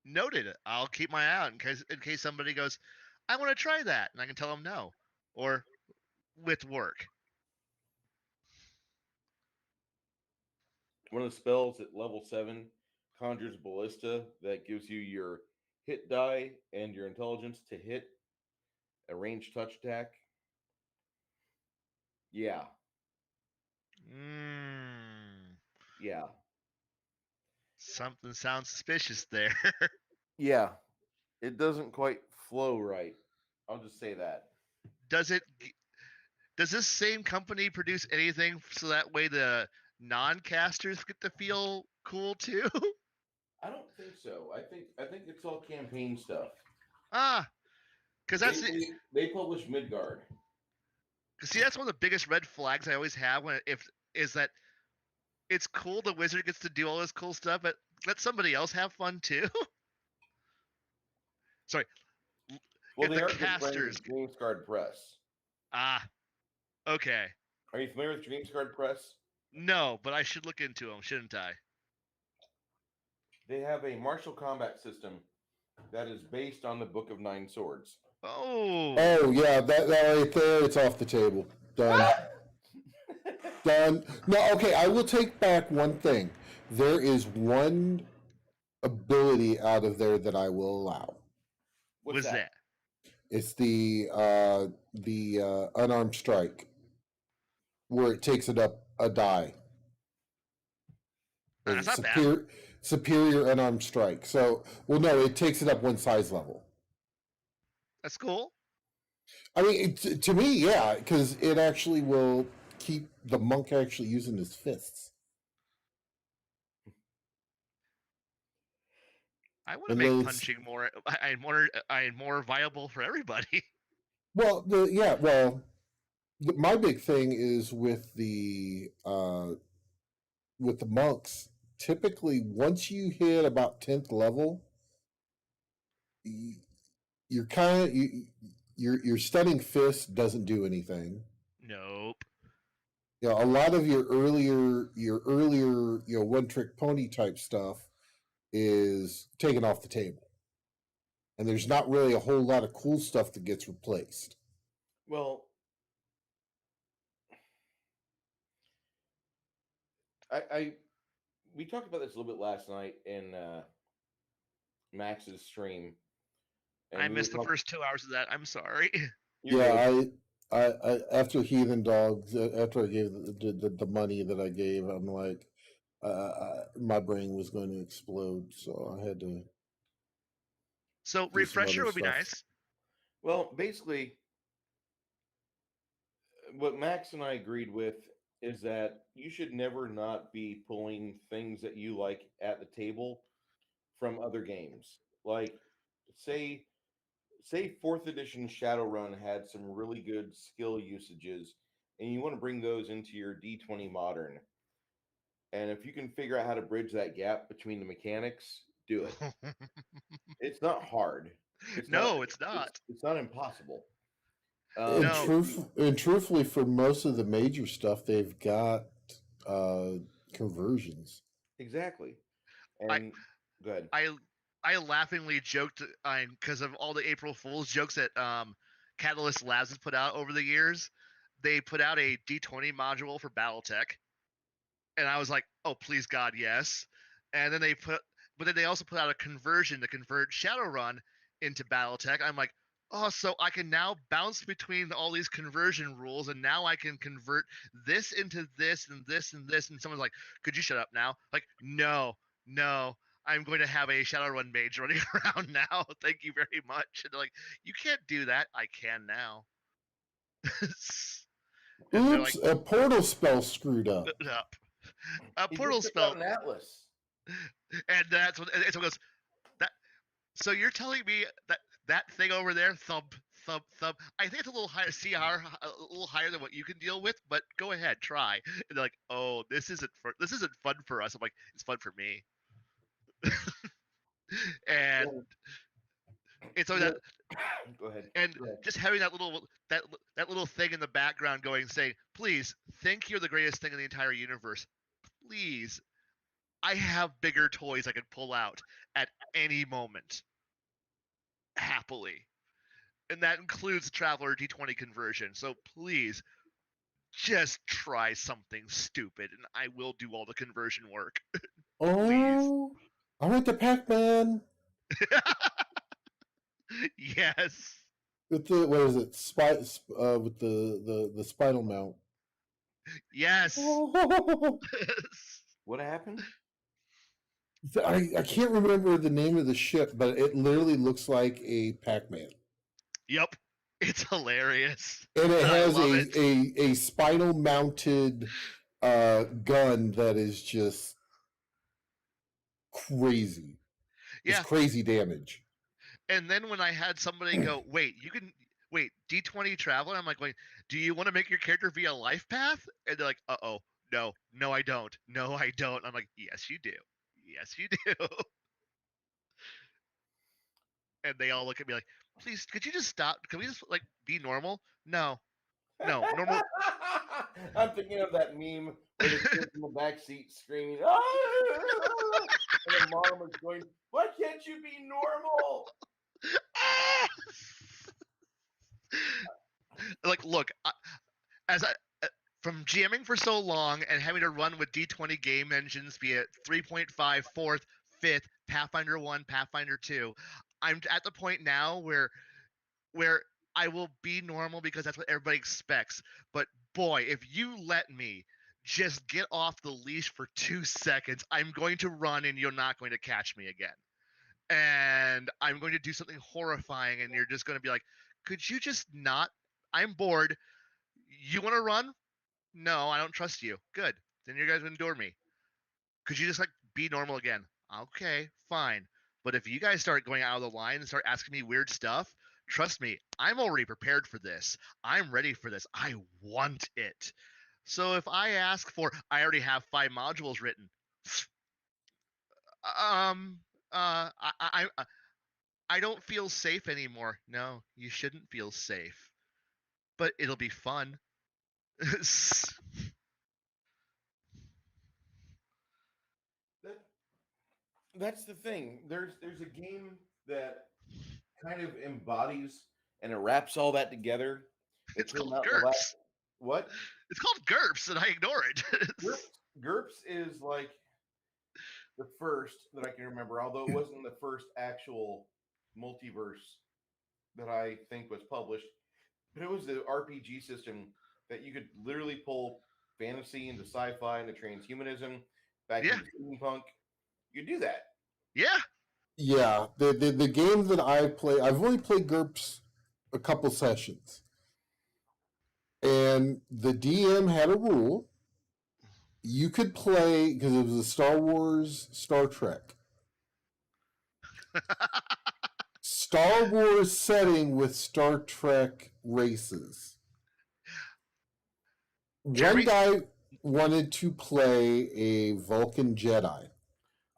Noted. I'll keep my eye out in case somebody goes, "I want to try that," and I can tell them no, or with work. One of the spells at level 7 conjures ballista that gives you your hit die and your intelligence to hit a ranged touch attack. Yeah, Mm, yeah, something sounds suspicious there. yeah. It doesn't quite flow right. I'll just say that. Does it? Does this same company produce anything so that way the non-casters get to feel cool too? I don't think so. I think it's all campaign stuff. Ah, because They that's the, they publish Midgard. cause see that's one of the biggest red flags I always have when if is that it's cool the wizard gets to do all this cool stuff, but let somebody else have fun too. Sorry, Well, if they the are good friends casters of Dreamscard Press. okay, Are you familiar with Dreamscard Press? no, but I should look into them, shouldn't I? They have a martial combat system that is based on the Book of Nine Swords. Oh, Oh yeah, that right there, it's off the table. Done. Done. No, okay, I will take back one thing. There is one ability out of there that I will allow. What's was that? It's the unarmed strike, where it takes it up a die. That's not bad. Superior unarmed strike. So, well, no, it takes it up one size level. That's cool. I mean, to me, yeah, because it actually will keep the monk actually using his fists. I want to And make then punching more. I more viable for everybody. well, my big thing is with the monks. Typically, once you hit about 10th level, you're kind of your stunning fist doesn't do anything. Nope. You know, a lot of your earlier one trick pony type stuff is taken off the table, and there's not really a whole lot of cool stuff that gets replaced. Well, I we talked about this a little bit last night in Max's stream, I and we were missed the talking. first 2 hours of that. I'm sorry. You're good. Yeah, I after Heathen Dogs, after I gave the money that I gave, I'm like, my brain was going to explode, so I had to So do some refresher other would be stuff. nice. Well, basically, what Max and I agreed with is that you should never not be pulling things that you like at the table from other games. Like, say, say fourth edition Shadowrun had some really good skill usages, and you want to bring those into your D20 Modern. And if you can figure out how to bridge that gap between the mechanics, do it. It's not hard. It's not. No, it's not. It's not impossible. And No. truthfully, for most of the major stuff, they've got uh, conversions. Exactly. I And go ahead. I laughingly joked because of all the April Fool's jokes that Catalyst Labs has put out over the years. They put out a D20 module for BattleTech, and I was like, "Oh, please God, yes!" And then but then they also put out a conversion to convert Shadowrun into BattleTech. I'm like, "Oh, so I can now bounce between all these conversion rules, and now I can convert this into this and this and this." And someone's like, "Could you shut up now?" Like, no, no. I'm going to have a Shadowrun mage running around now. Thank you very much. And they're like, "You can't do that." I can now. And they're Oops, like, a portal spell screwed up. up. A He portal just took out spell. an atlas. And that's what, and someone goes, that, so you're telling me that thing over there, thump, thump, thump. I think it's a little higher, CR, a little higher than what you can deal with, but go ahead, try. And they're like, "Oh, this isn't fun for us." I'm like, "It's fun for me." And Well, it's always yeah. that, Go ahead. and Go ahead. just having that little thing in the background going, saying, "Please think you're the greatest thing in the entire universe. Please, I have bigger toys I can pull out at any moment, happily." And that includes the Traveler D20 conversion. So please, just try something stupid, and I will do all the conversion work. Please. Oh, I went to Pac-Man Yes. with the what is it? With the spinal mount. Yes. What happened? I can't remember the name of the ship, but it literally looks like a Pac-Man. Yep. It's hilarious. And it I has love it. a spinal mounted gun that is just crazy. It's Yeah. crazy damage. And then when I had somebody go, wait, you can wait, D20 traveler, I'm like, wait, do you want to make your character via life path? And they're like, uh-oh, no, I don't. No, I don't. I'm like, yes, you do. Yes, you do. And they all look at me like, please, could you just stop? Can we just like be normal? No, normal. I'm thinking of that meme where the kid's in the back seat screaming, "Ah!" and the mom is going, "Why can't you be normal?" Like, look, as I from GMing for so long and having to run with D20 game engines, be it 3.5, 4th, 5th, Pathfinder 1, Pathfinder 2, I'm at the point now where I will be normal because that's what everybody expects. But boy, if you let me just get off the leash for 2 seconds, I'm going to run and you're not going to catch me again. And I'm going to do something horrifying and you're just going to be like, could you just not? I'm bored. You want to run? No, I don't trust you. Good. Then you guys endure me. Could you just like be normal again? Okay, fine. But if you guys start going out of the line and start asking me weird stuff, trust me, I'm already prepared for this. I'm ready for this. I want it. So if I ask for, I already have 5 modules written. I don't feel safe anymore. No, you shouldn't feel safe. But it'll be fun. That's the thing. There's a game that kind of embodies and it wraps all that together. It It's came called out in the last GURPS. what? It's called GURPS, and I ignore it. GURPS is like the first that I can remember, although it wasn't the first actual multiverse that I think was published. But it was the RPG system that you could literally pull fantasy into sci-fi into transhumanism back Yeah, into steampunk. You do that. yeah. Yeah, the game that I play, I've only played GURPS a couple sessions, and the DM had a rule: you could play because it was a Star Wars, Star Trek, Star Wars setting with Star Trek races. One Jeremy, guy wanted to play a Vulcan Jedi.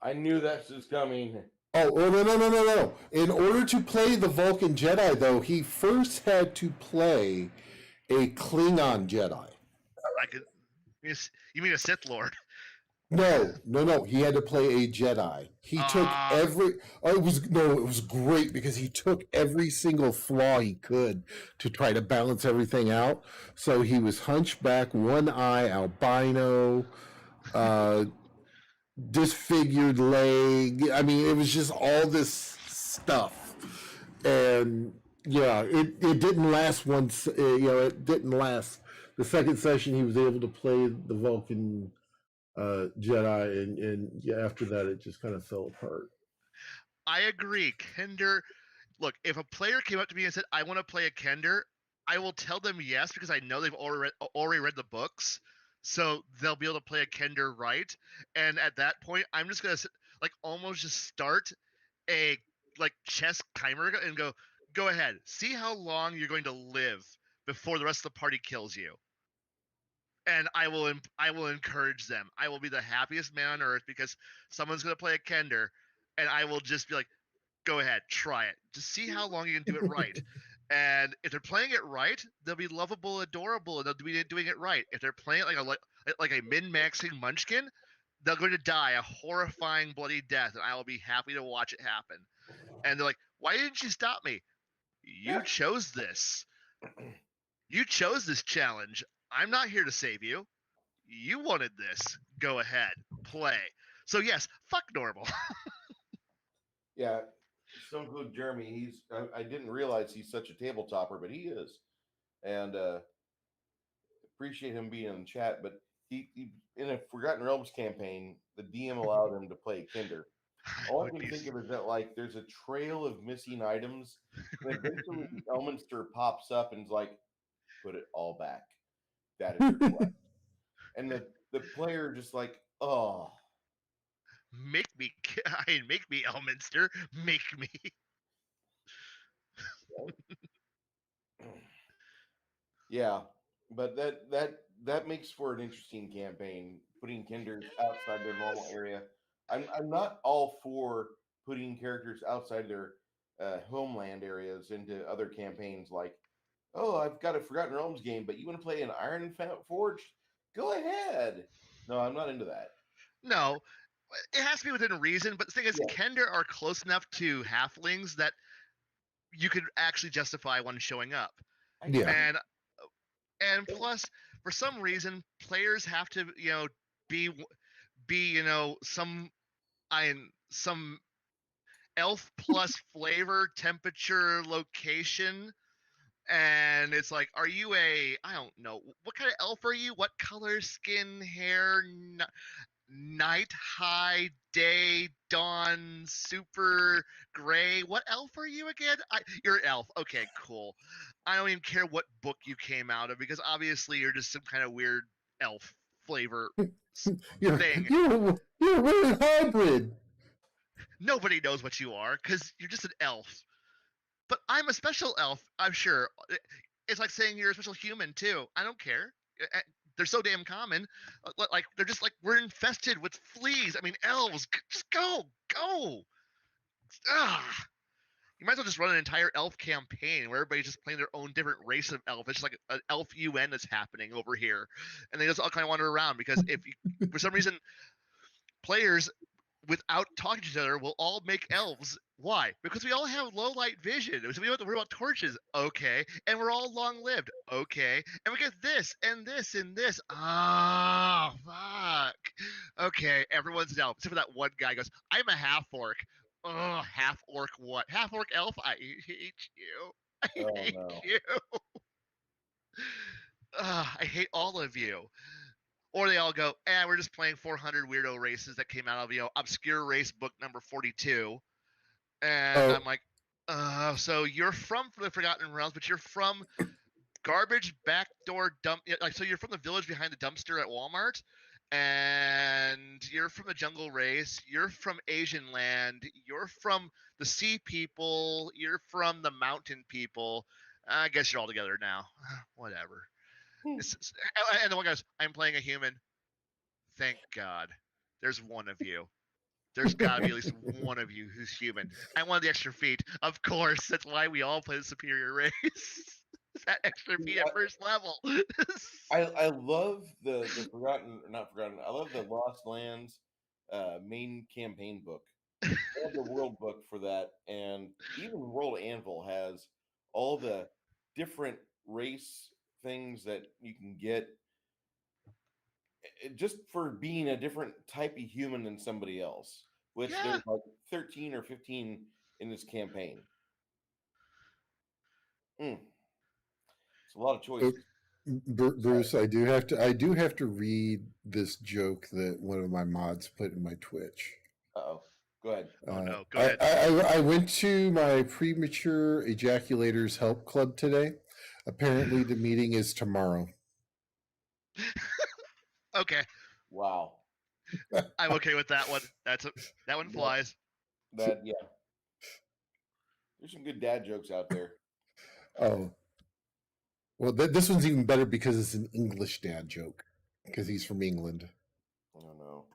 I knew that was coming. Oh, no. In order to play the Vulcan Jedi, though, he first had to play a Klingon Jedi. I could. You mean a Sith Lord? No. He had to play a Jedi. He took every. Oh, it was great because he took every single flaw he could to try to balance everything out. So he was hunchback, one eye, albino, disfigured leg. I mean, it was just all this stuff, and yeah, it didn't last once. It didn't last. The second session, he was able to play the Vulcan Jedi, and yeah, after that, it just kind of fell apart. I agree. Kender. Look, if a player came up to me and said, "I want to play a Kender," I will tell them yes because I know they've already read the books, so they'll be able to play a Kender right. And at that point, I'm just gonna like almost just start a like chess timer and go ahead, see how long you're going to live before the rest of the party kills you. And I will encourage them. I will be the happiest man on earth because someone's gonna play a Kender, and I will just be like, go ahead, try it. Just see how long you can do it right. And if they're playing it right, they'll be lovable, adorable, and they'll be doing it right. If they're playing it like a min-maxing munchkin, they're going to die a horrifying, bloody death, and I will be happy to watch it happen. And they're like, "Why didn't you stop me? You chose this. You chose this challenge. I'm not here to save you. You wanted this. Go ahead, play." So yes, fuck normal. Yeah, Stone Cold Jeremy. I didn't realize he's such a table topper, but he is, and appreciate him being in the chat. But he in a Forgotten Realms campaign, the DM allowed him to play Kinder. I All I would can be. think of is that like there's a trail of missing items, and eventually Elminster pops up and is like, "Put it all back. That is required." And the player just like, "Oh." Make me, make me, Elminster. Make me. Yeah, but that makes for an interesting campaign. Putting Kinders outside their normal Yes. area. I'm not all for putting characters outside their homeland areas into other campaigns. Like, oh, I've got a Forgotten Realms game, but you want to play an Forged? Go ahead. No, I'm not into that. No, it has to be within reason. But the thing is, Yeah, Kender are close enough to halflings that you could actually justify one showing up. I Yeah. guess. And plus, for some reason, players have to be some elf plus flavor, temperature, location. And it's like, are you I don't know, what kind of elf are you? What color, skin, hair, night, high, day, dawn, super gray? What elf are you again? You're an elf. Okay, cool. I don't even care what book you came out of, because obviously you're just some kind of weird elf flavor You're thing. you're a weird hybrid. Nobody knows what you are because you're just an elf. But I'm a special elf, I'm sure. It's like saying you're a special human too. I don't care. They're so damn common. Like they're just like, we're infested with fleas. I mean, elves, just go. Ah, you might as well just run an entire elf campaign where everybody's just playing their own different race of elf. It's just like an elf UN that's happening over here, and they just all kind of wander around. Because if you, for some reason, players without talking to each other will all make elves. Why? Because we all have low light vision. So we don't have to worry about torches. Okay. And we're all long lived. Okay. And we get this and this and this. Oh, fuck. Okay. Everyone's an elf. Except for that one guy goes, I'm a half orc. Oh, half orc what? Half orc elf? I hate you. I Oh hate no. you. I hate all of you. Or they all go, we're just playing 400 weirdo races that came out of obscure race book number 42. And Oh, I'm like, so you're from the Forgotten Realms, but you're from garbage backdoor dump. Like, so you're from the village behind the dumpster at Walmart, and you're from the jungle race. You're from Asian land. You're from the sea people. You're from the mountain people. I guess you're all together now. Whatever. And the one goes, I'm playing a human. Thank God. There's one of you. There's got to be at least one of you who's human. I want the extra feet. Of course. That's why we all play the superior race. That extra feet at first level. I love the Forgotten, or not Forgotten. I love the Lost Lands main campaign book. I have the world book for that, and even World Anvil has all the different race things that you can get just for being a different type of human than somebody else. Which Yeah. there's like 13 or 15 in this campaign. Mm. It's a lot of choices. Bruce, I do have to read this joke that one of my mods put in my Twitch. Uh-oh. Go ahead. Oh no. Go I, ahead. I went to my premature ejaculators help club today. Apparently, the meeting is tomorrow. Okay. Wow. I'm okay with that one. That one flies. Yeah. There's some good dad jokes out there. Oh, well, this one's even better because it's an English dad joke because he's from England. I don't know.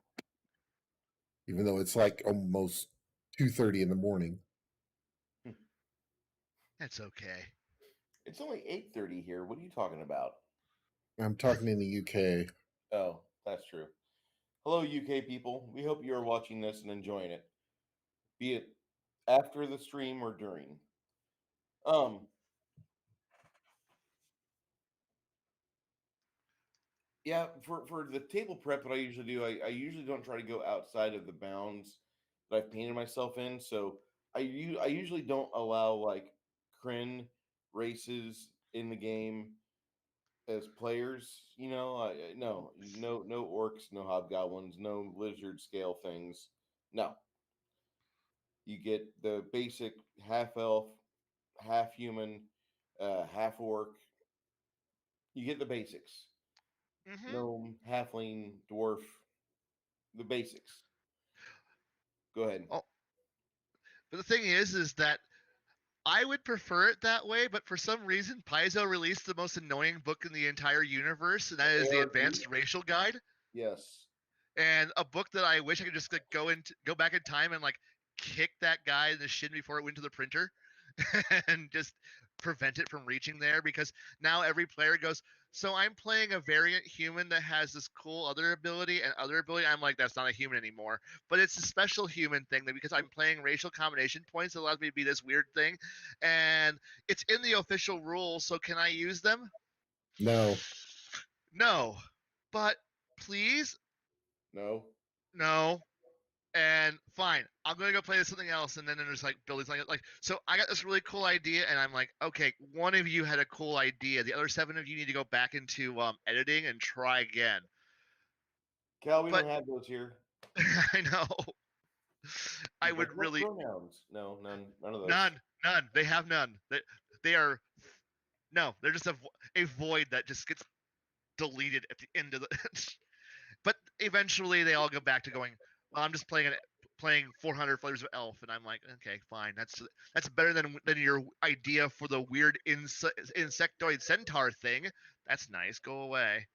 Even though it's like almost 2:30 in the morning. That's okay. It's only 8:30 here. What are you talking about? I'm talking in the UK. Oh, that's true. Hello, UK people. We hope you are watching this and enjoying it, be it after the stream or during. Yeah, for the table prep, what I usually do, I usually don't try to go outside of the bounds that I've painted myself in. So I usually don't allow like Kryn races in the game as players. No orcs, no hobgoblins, no lizard scale things. No, you get the basic half elf, half human, half orc. You get the basics. Mm-hmm. Gnome, halfling, dwarf, the basics. Go ahead. Oh, but the thing is that I would prefer it that way, but for some reason, Paizo released the most annoying book in the entire universe, and that is the ARG? Advanced Racial Guide, Yes. and a book that I wish I could just like, go back in time and like kick that guy in the shin before it went to the printer, and just prevent it from reaching there. Because now every player goes, so I'm playing a variant human that has this cool other ability and other ability. I'm like, that's not a human anymore, but it's a special human thing that because I'm playing racial combination points, it allows me to be this weird thing, and it's in the official rules. So can I use them? No. No, but please, No. no. And fine, I'm gonna go play something else. And then there's like Billy's like, so I got this really cool idea, and I'm like, okay, one of you had a cool idea. The other 7 of you need to go back into editing and try again. Cal, we But don't have those here. I know I Like, would what really pronouns? No, none of those. none. They have none. They are no. They're just a void that just gets deleted at the end of the. But eventually they all go back to going, well, I'm just playing 400 flavors of elf, and I'm like, okay, fine, that's better than your idea for the weird insectoid centaur thing. That's nice, go away.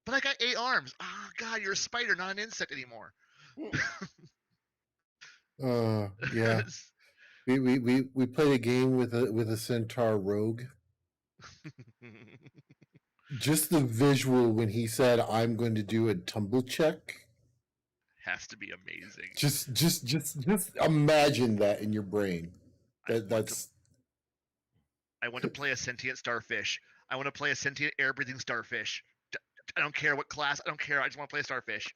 But I got 8 arms. Oh god, you're a spider, not an insect anymore. Yeah. We played a game with a centaur rogue. Just the visual when he said, "I'm going to do a tumble check." Has to be amazing. Just imagine that in your brain. I want to play a sentient starfish. I want to play a sentient air-breathing starfish. I don't care what class. I don't care. I just want to play a starfish.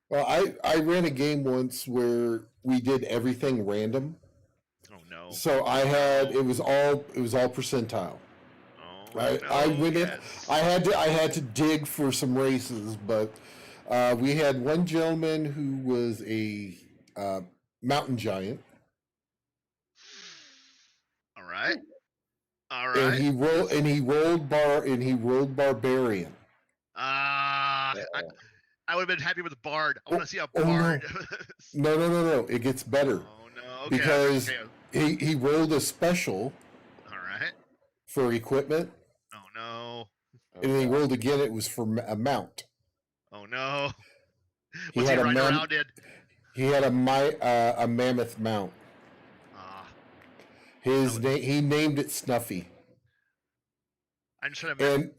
Well, I ran a game once where we did everything random. Oh no. So it was all percentile. Oh I no. went in. Yes. I had to dig for some races, but we had one gentleman who was a mountain giant. All right. All And right. he rolled barbarian. I would have been happy with Bard. I want to see a Oh, Bard. No. It gets better. Oh no. Okay. Because okay. he rolled a special. All right. For equipment. Oh no. And then he rolled again. It was for a mount. Oh no. He What's had he riding around in? He had a mammoth mount. He named it Snuffy. I'm just trying to imagine.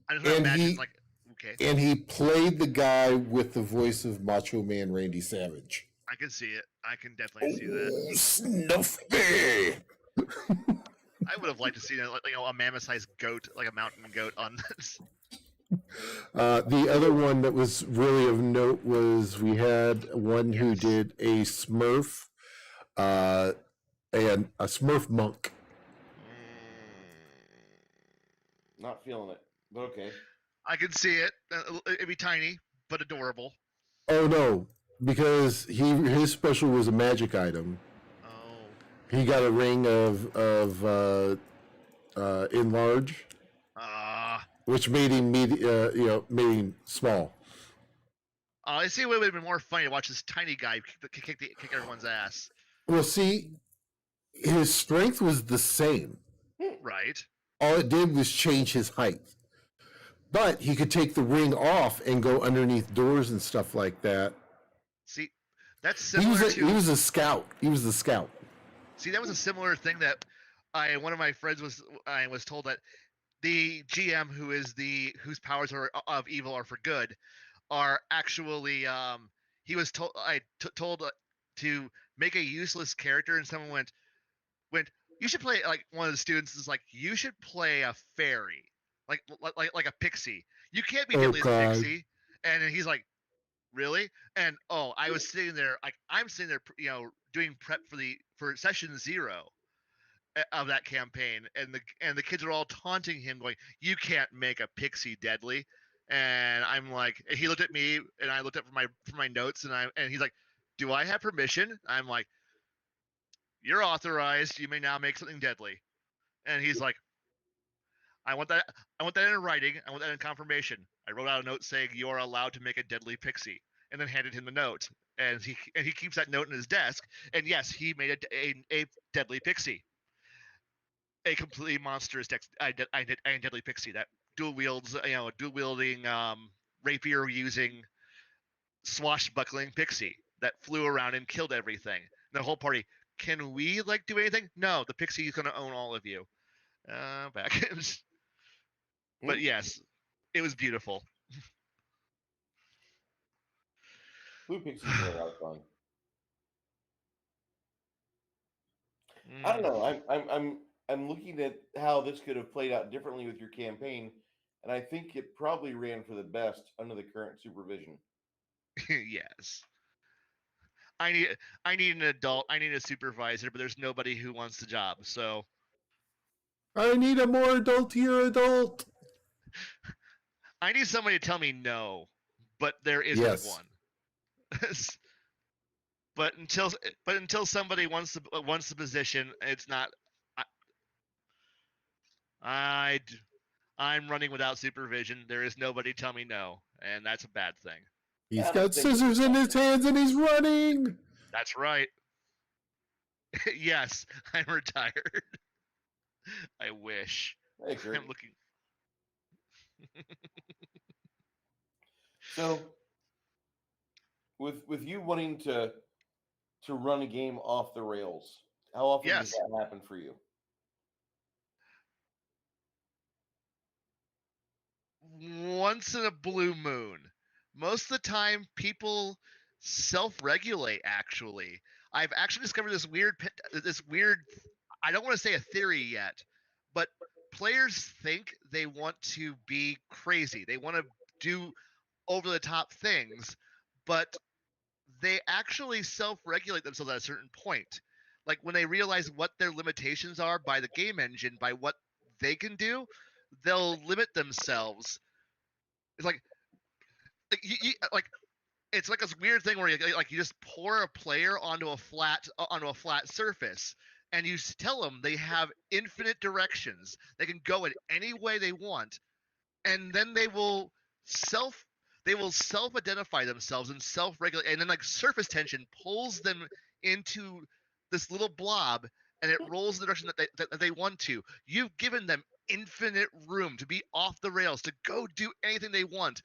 I'm just trying to imagine like. Okay. And he played the guy with the voice of Macho Man Randy Savage. I can see it. I can definitely see that. Snuffy! I would have liked to see a mammoth-sized goat, like a mountain goat, on this. The other one that was really of note was we had one who did a Smurf, and a Smurf monk. Not feeling it, but okay. I can see it. It'd be tiny, but adorable. Oh no, because his special was a magic item. Oh. He got a ring of enlarge, which made him made him small. I see. It would have been more funny to watch this tiny guy kick everyone's ass. Well, see, his strength was the same. Right. All it did was change his height. But he could take the ring off and go underneath doors and stuff like that. See, that's similar he was a scout. He was the scout. See, that was a similar thing that one of my friends was told that the GM whose powers are of evil are for good are actually he was told to make a useless character, and someone went you should play, like one of the students is like, you should play a fairy. Like a pixie. You can't be deadly as a pixie. And then he's like, really? And I was sitting there, like I'm sitting there, doing prep for session 0 of that campaign, and the kids are all taunting him, going, "You can't make a pixie deadly." And I'm like, he looked at me, and I looked up for my notes, and he's like, "Do I have permission?" I'm like, "You're authorized. You may now make something deadly." And he's like, I want that in writing. I want that in confirmation. I wrote out a note saying you are allowed to make a deadly pixie, and then handed him the note. And he keeps that note in his desk. And yes, he made a deadly pixie, a completely monstrous deadly pixie that dual wielding rapier using swashbuckling pixie that flew around and killed everything. And the whole party, can we do anything? No, the pixie is going to own all of you. Back. But yes, it was beautiful. Blue pixies are a lot of fun. I don't know. I'm looking at how this could have played out differently with your campaign, and I think it probably ran for the best under the current supervision. Yes. I need an adult. I need a supervisor, but there's nobody who wants the job. So I need a more adultier adult. I need somebody to tell me no, but there isn't one. But until somebody wants the position, it's not. I'm running without supervision. There is nobody tell me no, and that's a bad thing. He's got scissors in his hands and he's running. That's right. Yes, I'm retired. I wish. I'm looking. So, with you wanting to run a game off the rails, how often does that happen for you? Once in a blue moon. Most of the time, people self-regulate. Actually, I've actually discovered this weird. I don't want to say a theory yet, but players think they want to be crazy. They want to do over-the-top things, but they actually self-regulate themselves at a certain point. Like when they realize what their limitations are by the game engine, by what they can do, they'll limit themselves. It's like it's like this weird thing where you just pour a player onto a flat surface, and you tell them they have infinite directions. They can go in any way they want, and then they will self-identify themselves and self-regulate, and then surface tension pulls them into this little blob, and it rolls in the direction that they want to. You've given them infinite room to be off the rails, to go do anything they want.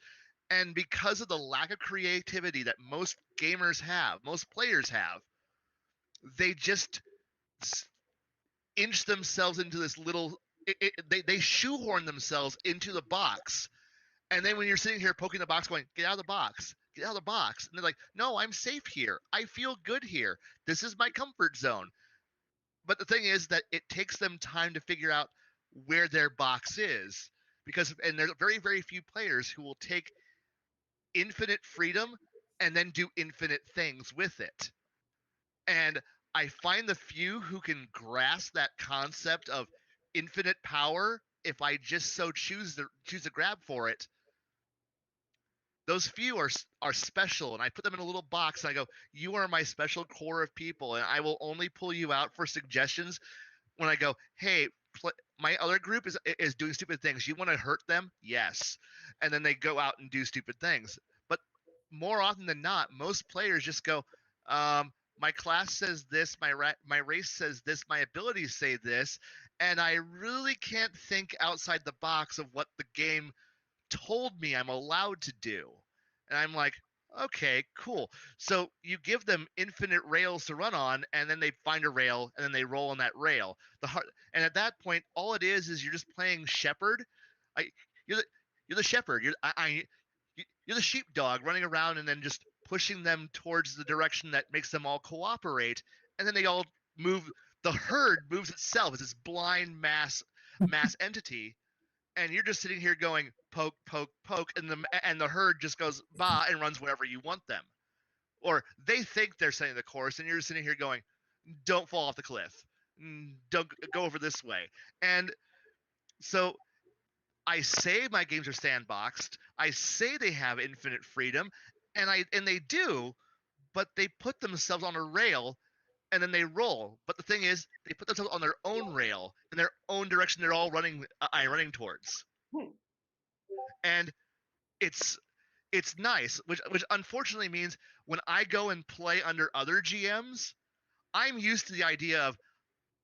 And because of the lack of creativity that most gamers have, most players have, they just inch themselves into this little. They shoehorn themselves into the box, and then when you're sitting here poking the box, going, "Get out of the box! Get out of the box!" and they're like, "No, I'm safe here. I feel good here. This is my comfort zone." But the thing is that it takes them time to figure out where their box is, and there's very, very few players who will take infinite freedom and then do infinite things with it. And I find the few who can grasp that concept of infinite power, if I just so choose to grab for it, those few are special, and I put them in a little box, and I go, "You are my special core of people, and I will only pull you out for suggestions when I go, hey, my other group is doing stupid things. You want to hurt them? Yes." And then they go out and do stupid things. But more often than not, most players just go, my class says this, my race says this, my abilities say this, and I really can't think outside the box of what the game told me I'm allowed to do. And I'm like, okay, cool. So you give them infinite rails to run on, and then they find a rail, and then they roll on that rail. And at that point, all it is you're just playing shepherd. You're the shepherd. You're the sheepdog running around, and then just pushing them towards the direction that makes them all cooperate. And then they all move. The herd moves itself as this blind mass entity, and you're just sitting here going poke, poke, poke, and the herd just goes bah and runs wherever you want them, or they think they're setting the course, and you're just sitting here going, don't fall off the cliff, don't go over this way, and so I say my games are sandboxed. I say they have infinite freedom, and they do, but they put themselves on a rail and then they roll. But the thing is, they put themselves on their own rail in their own direction. They're all running towards, and it's it's nice, which unfortunately means when I go and play under other GMs, I'm used to the idea of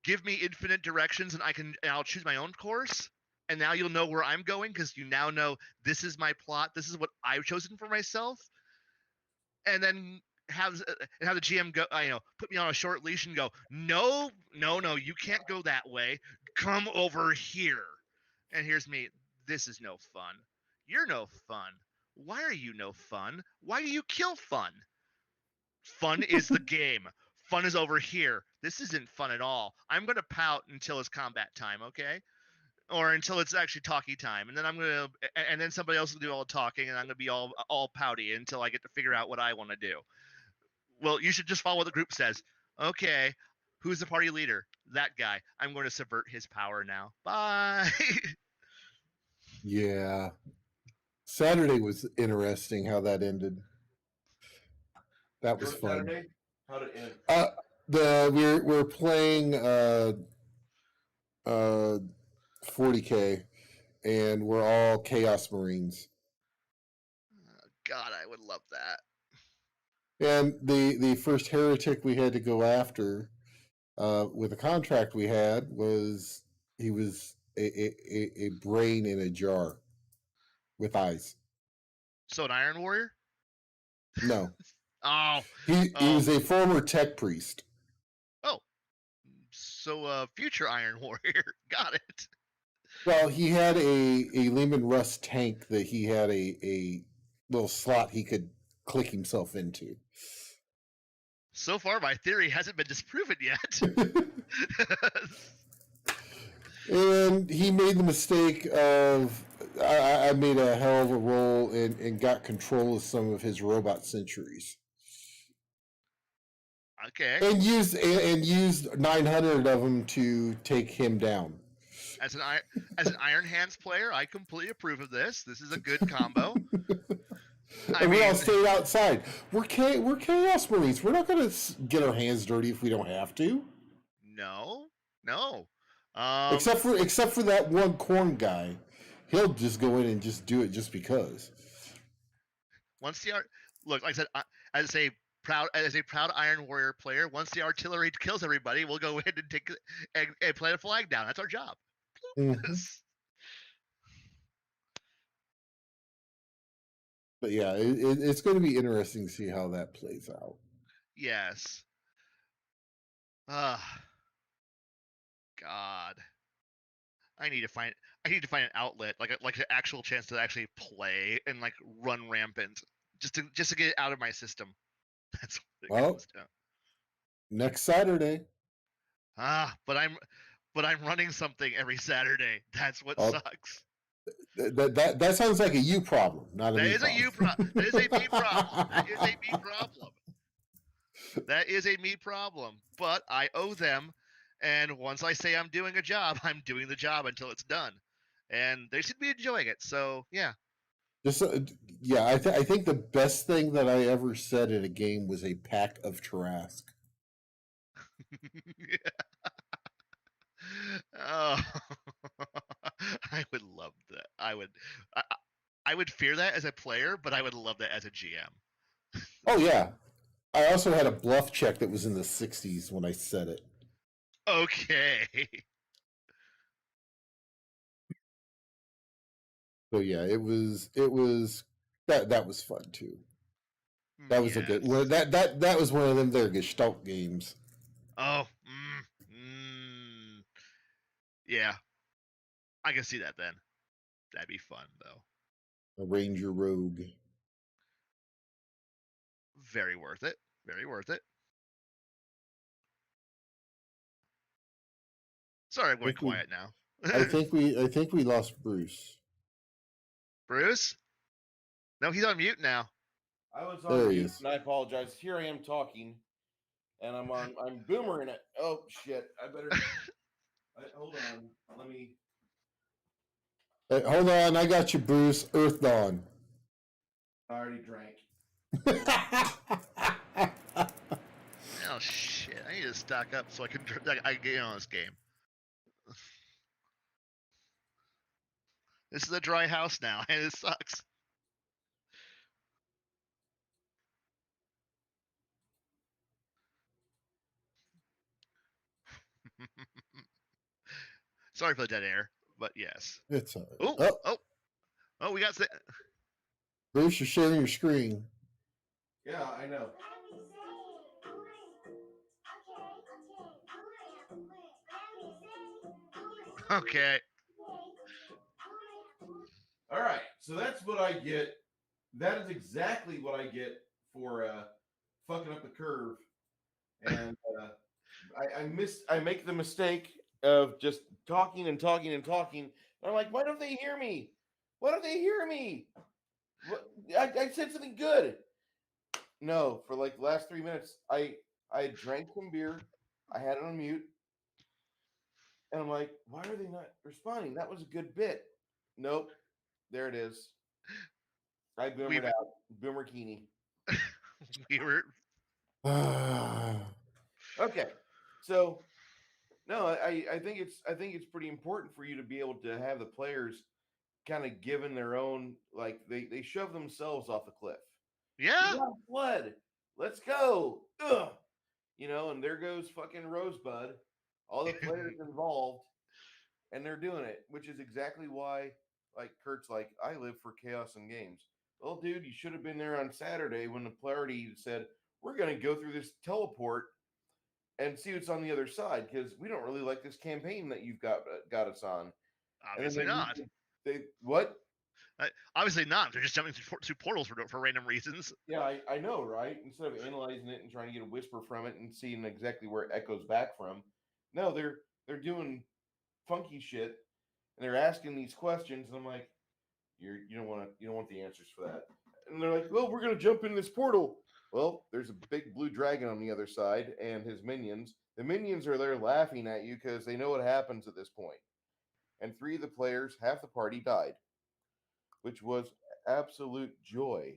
give me infinite directions and I'll choose my own course. And now you'll know where I'm going because you now know this is my plot. This is what I've chosen for myself. And then have the GM go, put me on a short leash and go, no, you can't go that way. Come over here. And here's me. This is no fun. You're no fun. Why are you no fun? Why do you kill fun? Fun is the game. Fun is over here. This isn't fun at all. I'm going to pout until it's combat time, okay? Or until it's actually talkie time, and then somebody else will do all the talking, and I'm gonna be all pouty until I get to figure out what I want to do. Well, you should just follow what the group says. Okay, who's the party leader? That guy. I'm going to subvert his power now. Bye. Yeah. Saturday was interesting how that ended. That was fun. Saturday? How did it end? We're playing 40K, and we're all Chaos Marines. God, I would love that. And the first heretic we had to go after with the contract we had was he was a brain in a jar with eyes. So an Iron Warrior? No. Oh. He was a former tech priest. Oh. So future Iron Warrior. Got it. Well, he had a Lehman Russ tank that he had a little slot he could click himself into. So far, my theory hasn't been disproven yet. And he made the mistake of I made a hell of a roll and got control of some of his robot sentries. Okay. And used 900 of them to take him down. As an Iron Hands player, I completely approve of this. This is a good combo. We all stayed outside. We're Chaos Marines. We're not going to get our hands dirty if we don't have to. No. Except for that one corn guy, he'll just go in and just do it just because. Once the look, like I said, as a proud Iron Warrior player, once the artillery kills everybody, we'll go in and take and plant a flag down. That's our job. Mm-hmm. But yeah, it's going to be interesting to see how that plays out. Yes. God. I need to find an outlet, like an actual chance to actually play and like run rampant, just to get it out of my system. That's what it comes to. Next Saturday. But I'm running something every Saturday. That's what sucks. That sounds like a you problem, not a me problem. That is a me problem. That is a me problem. That is a me problem. But I owe them, and once I say I'm doing a job, I'm doing the job until it's done, and they should be enjoying it. So yeah. I think the best thing that I ever said in a game was a pack of Tarrasque. Oh, I would love that. I would fear that as a player, but I would love that as a GM. Oh yeah, I also had a bluff check that was in the 60s when I said it. Okay. So yeah, it was that was fun too. That was a good that was one of them there Gestalt games. Oh, yeah. I can see that then. That'd be fun though. A Ranger Rogue. Very worth it. Very worth it. Sorry, I'm going quiet now. I think we lost Bruce. Bruce? No, he's on mute now. I was There on he mute, is. and I apologize. Here I am talking, and I'm boomering it. Oh shit! I better hold on. Let me. Hey, hold on, I got you, Bruce. Earth Dawn. I already drank. Oh shit! I need to stock up so I can get in on this game. This is a dry house now, and it sucks. Sorry for the dead air, but yes. It's all right. Oh, we got. Bruce, you're sharing your screen. Yeah, I know. Okay. All right, so that's what I get. That is exactly what I get for fucking up the curve, and I make the mistake of just talking and talking and talking. And I'm like, why don't they hear me? Why don't they hear me? I said something good. No, for like the last 3 minutes, I drank some beer. I had it on mute, and I'm like, why are they not responding? That was a good bit. Nope, there it is. I boomered out. Boomer Keeney. We were. Okay, so no, I think it's pretty important for you to be able to have the players kind of given their own, like they shove themselves off the cliff. Yeah. We got flood. Let's go. Ugh. And there goes fucking Rosebud. All the players involved, and they're doing it, which is exactly why, like Kurt's like, I live for chaos and games. Well, dude, you should have been there on Saturday when the party said, we're going to go through this teleport and see what's on the other side, because we don't really like this campaign that you've got us on. Obviously not. They what? Obviously not. They're just jumping through portals for random reasons. Yeah, I know, right? Instead of analyzing it and trying to get a whisper from it and seeing exactly where it echoes back from, no, they're doing funky shit, and they're asking these questions, and I'm like, you don't want the answers for that. And they're like, well, we're gonna jump in this portal. Well, there's a big blue dragon on the other side and his minions. The minions are there laughing at you because they know what happens at this point. And 3 of the players, half the party died, which was absolute joy.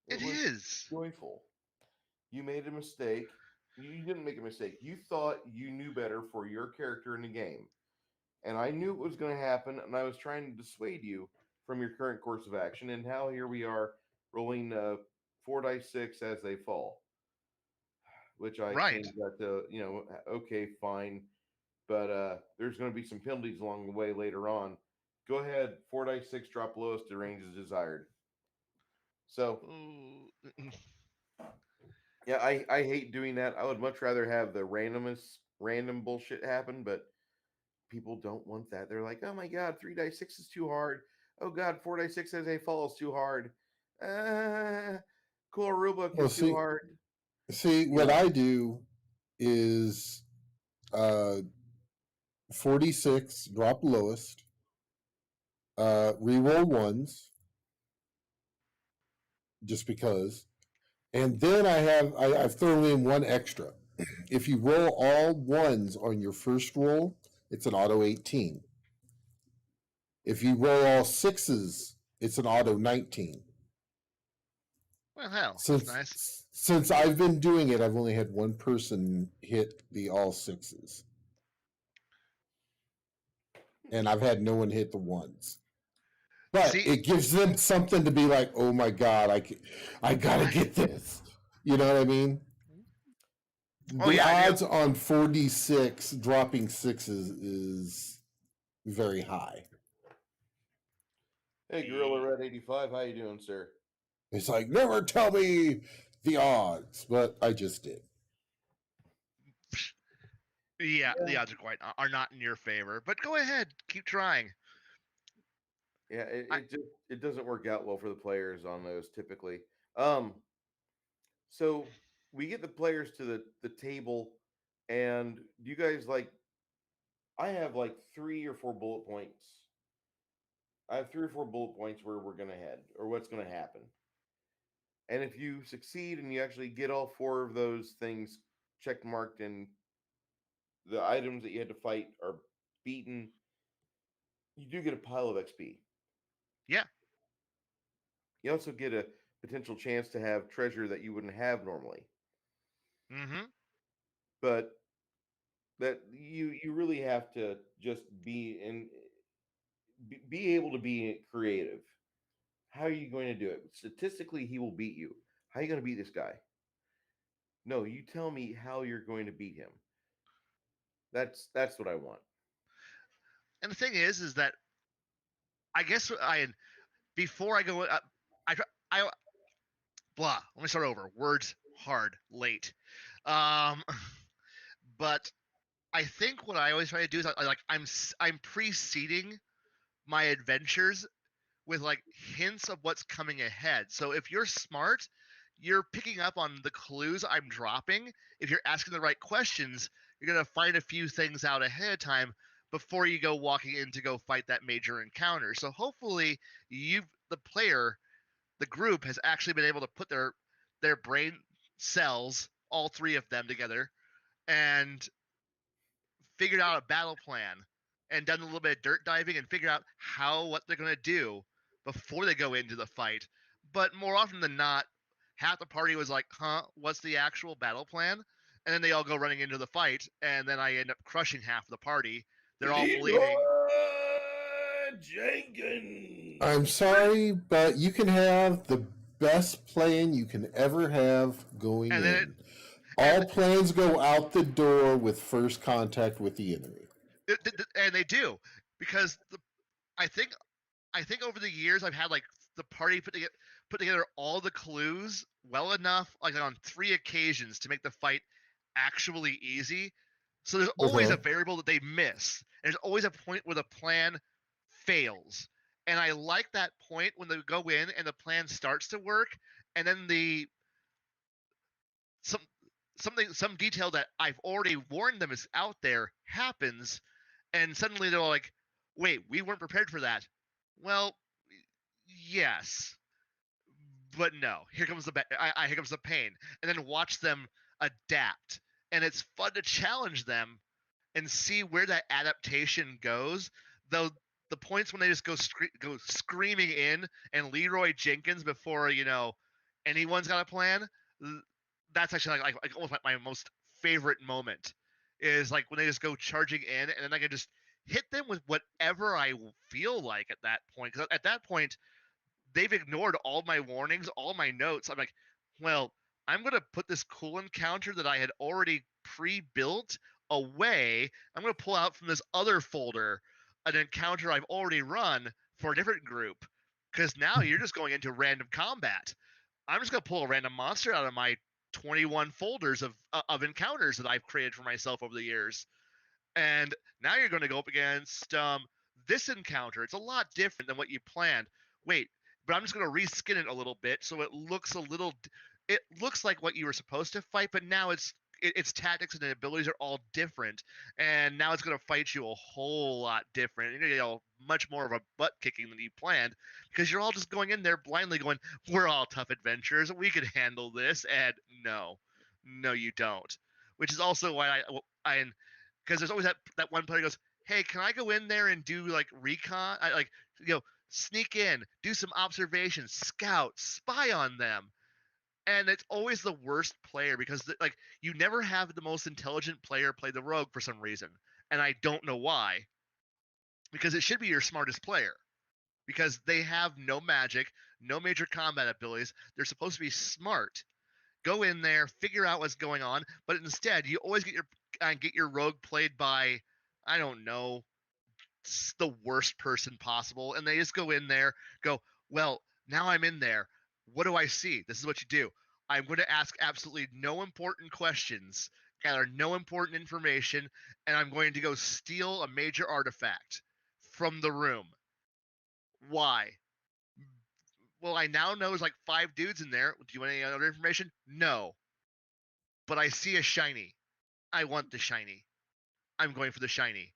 It was is joyful. You made a mistake. You didn't make a mistake. You thought you knew better for your character in the game. And I knew it was going to happen, and I was trying to dissuade you from your current course of action. And now here we are rolling 4 dice 6 as they fall, which I changed that to, okay, fine. But there's going to be some penalties along the way later on. Go ahead, 4 dice 6, drop lowest to range as desired. So, yeah, I hate doing that. I would much rather have the random bullshit happen, but people don't want that. They're like, oh my god, 3 dice 6 is too hard. Oh god, 4 dice 6 as a fall is too hard. Cool rulebook is too hard. See, what I do is 46, drop lowest, reroll ones, just because. And then I've thrown in one extra. If you roll all ones on your first roll, it's an auto 18. If you roll all sixes, it's an auto 19. Well, hell, that's nice. Since I've been doing it, I've only had one person hit the all sixes. And I've had no one hit the ones. But it gives them something to be like, oh my god, I gotta get this. You know what I mean? The odds on 46 dropping sixes is very high. Hey, Gorilla Red 85, how you doing, sir? It's like, never tell me the odds, but I just did. Yeah, the odds are not in your favor, but go ahead, keep trying. Yeah, it doesn't work out well for the players on those typically. So we get the players to the table, and do you guys like I have like 3 or 4 bullet points. I have 3 or 4 bullet points where we're going to head or what's going to happen. And if you succeed and you actually get all 4 of those things check marked and the items that you had to fight are beaten, you do get a pile of XP. Yeah. You also get a potential chance to have treasure that you wouldn't have normally. Mm-hmm. But that you really have to just be able to be creative. How are you going to do it? Statistically, he will beat you. How are you going to beat this guy? No, you tell me how you're going to beat him. That's what I want. And the thing is that I guess before I go, I blah. Let me start over. Words hard, late. Um, but I think what I always try to do is I'm preceding my adventures with like hints of what's coming ahead. So if you're smart, you're picking up on the clues I'm dropping. If you're asking the right questions, you're gonna find a few things out ahead of time before you go walking in to go fight that major encounter. So hopefully the player, the group has actually been able to put their brain cells, all 3 of them together, and figured out a battle plan and done a little bit of dirt diving and figured out what they're going to do before they go into the fight. But more often than not, half the party was like, huh, what's the actual battle plan? And then they all go running into the fight, and then I end up crushing half the party. They're all bleeding. Leroy Jenkins. I'm sorry, but you can have the best plan you can ever have going And then in. and All plans go out the door with first contact with the enemy. and they do, because I think I think over the years I've had like the party put together all the clues well enough, like on 3 occasions, to make the fight actually easy. So there's always a Uh-huh. variable that they miss. There's always a point where the plan fails. And I like that point when they go in and the plan starts to work, and then some some detail that I've already warned them is out there happens, and suddenly they're like, wait, we weren't prepared for that. Well, yes, but no. Here comes here comes the pain, and then watch them adapt, and it's fun to challenge them and see where that adaptation goes. Though the points when they just go screaming in and Leroy Jenkins before anyone's got a plan, that's actually like almost my most favorite moment is like when they just go charging in, and then I can just hit them with whatever I feel like at that point. Because at that point, they've ignored all my warnings, all my notes. I'm like, well, I'm going to put this cool encounter that I had already pre-built away. I'm going to pull out from this other folder an encounter I've already run for a different group, because now you're just going into random combat. I'm just going to pull a random monster out of my 21 folders of encounters that I've created for myself over the years. And now you're going to go up against this encounter. It's a lot different than what you planned. Wait, but I'm just going to reskin it a little bit so it looks it looks like what you were supposed to fight, but now its tactics and abilities are all different, and now it's going to fight you a whole lot different. Much more of a butt kicking than you planned, because you're all just going in there blindly going, "We're all tough adventurers. We can handle this." And no, you don't. Which is also why I because there's always that one player who goes, "Hey, can I go in there and do like recon? Sneak in, do some observations, scout, spy on them." And it's always the worst player, because you never have the most intelligent player play the rogue for some reason, and I don't know why. Because it should be your smartest player, because they have no magic, no major combat abilities. They're supposed to be smart. Go in there, figure out what's going on, but instead you always get your rogue played by, I don't know, the worst person possible, and they just go in there, go, well, now I'm in there. What do I see? This is what you do. I'm going to ask absolutely no important questions, gather no important information, and I'm going to go steal a major artifact from the room. Why? Well, I now know there's like 5 dudes in there. Do you want any other information? No. But I see a shiny. I want the shiny. I'm going for the shiny.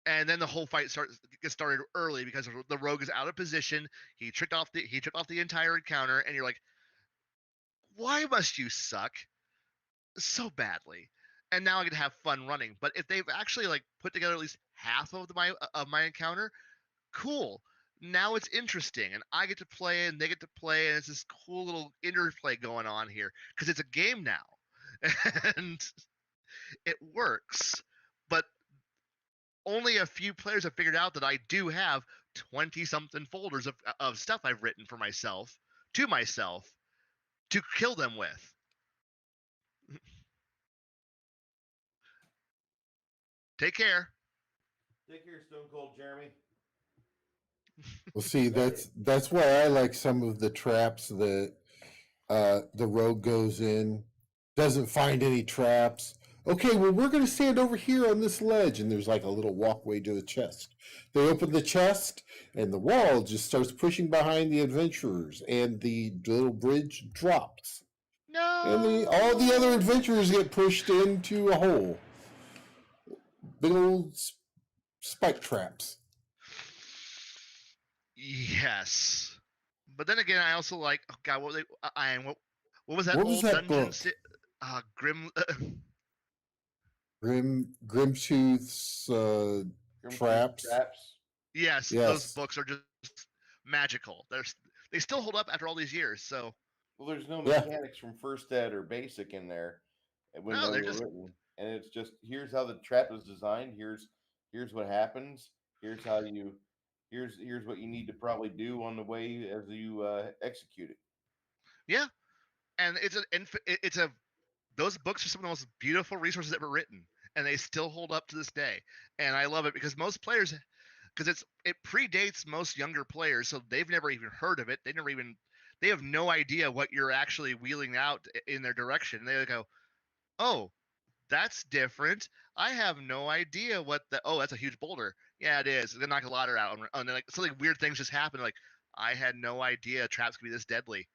And then the whole fight gets started early because the rogue is out of position. He tricked off the entire encounter, and you're like, why must you suck so badly? And now I can have fun running. But if they've actually like put together at least half of my encounter, cool. Now it's interesting, and I get to play, and they get to play, and it's this cool little interplay going on here because it's a game now, and it works. But only a few players have figured out that I do have 20-something folders of stuff I've written for myself to kill them with. Take care. Take care, Stone Cold Jeremy. Well, see, that's why I like some of the traps that the rogue goes in, doesn't find any traps. Okay, well, we're going to stand over here on this ledge, and there's like a little walkway to the chest. They open the chest, and the wall just starts pushing behind the adventurers, and the little bridge drops. No. And all the other adventurers get pushed into a hole. Big old spike traps. Yes, but then again, I also like. Oh God, what was that What old was that dungeon? book? Grim. Grimtooth's traps. Yes, Yes. those books are just magical. They still hold up after all these years. So Well, there's no Yeah. mechanics from first ed or basic in there when No, they they're were just- written, and it's just here's how the trap is designed. Here's what happens. Here's how you here's what you need to probably do on the way as you execute it. yeah, and it's a those books are some of the most beautiful resources ever written, and they still hold up to this day. And I love it because most players, because it predates most younger players, so they've never even heard of it. They have no idea what you're actually wheeling out in their direction. They go, oh, that's different. I have no idea what that's a huge boulder. Yeah, it is. They knock a ladder out, and then like something weird things just happen. Like, I had no idea traps could be this deadly.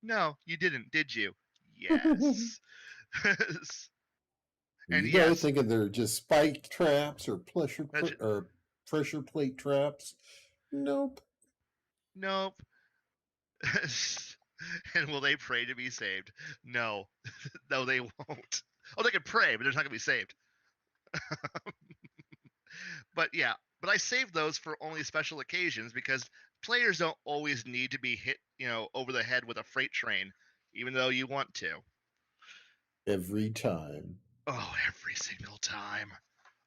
No, you didn't, did you? Yes. And You know, yes, thinking they're just spike traps or That's- pressure plate traps. Nope. nope. And will they pray to be saved? No. No, they won't. Oh, they can pray, but they're not going to be saved. But yeah, but I save those for only special occasions because players don't always need to be hit, over the head with a freight train, even though you want to. Every time. Oh, every single time.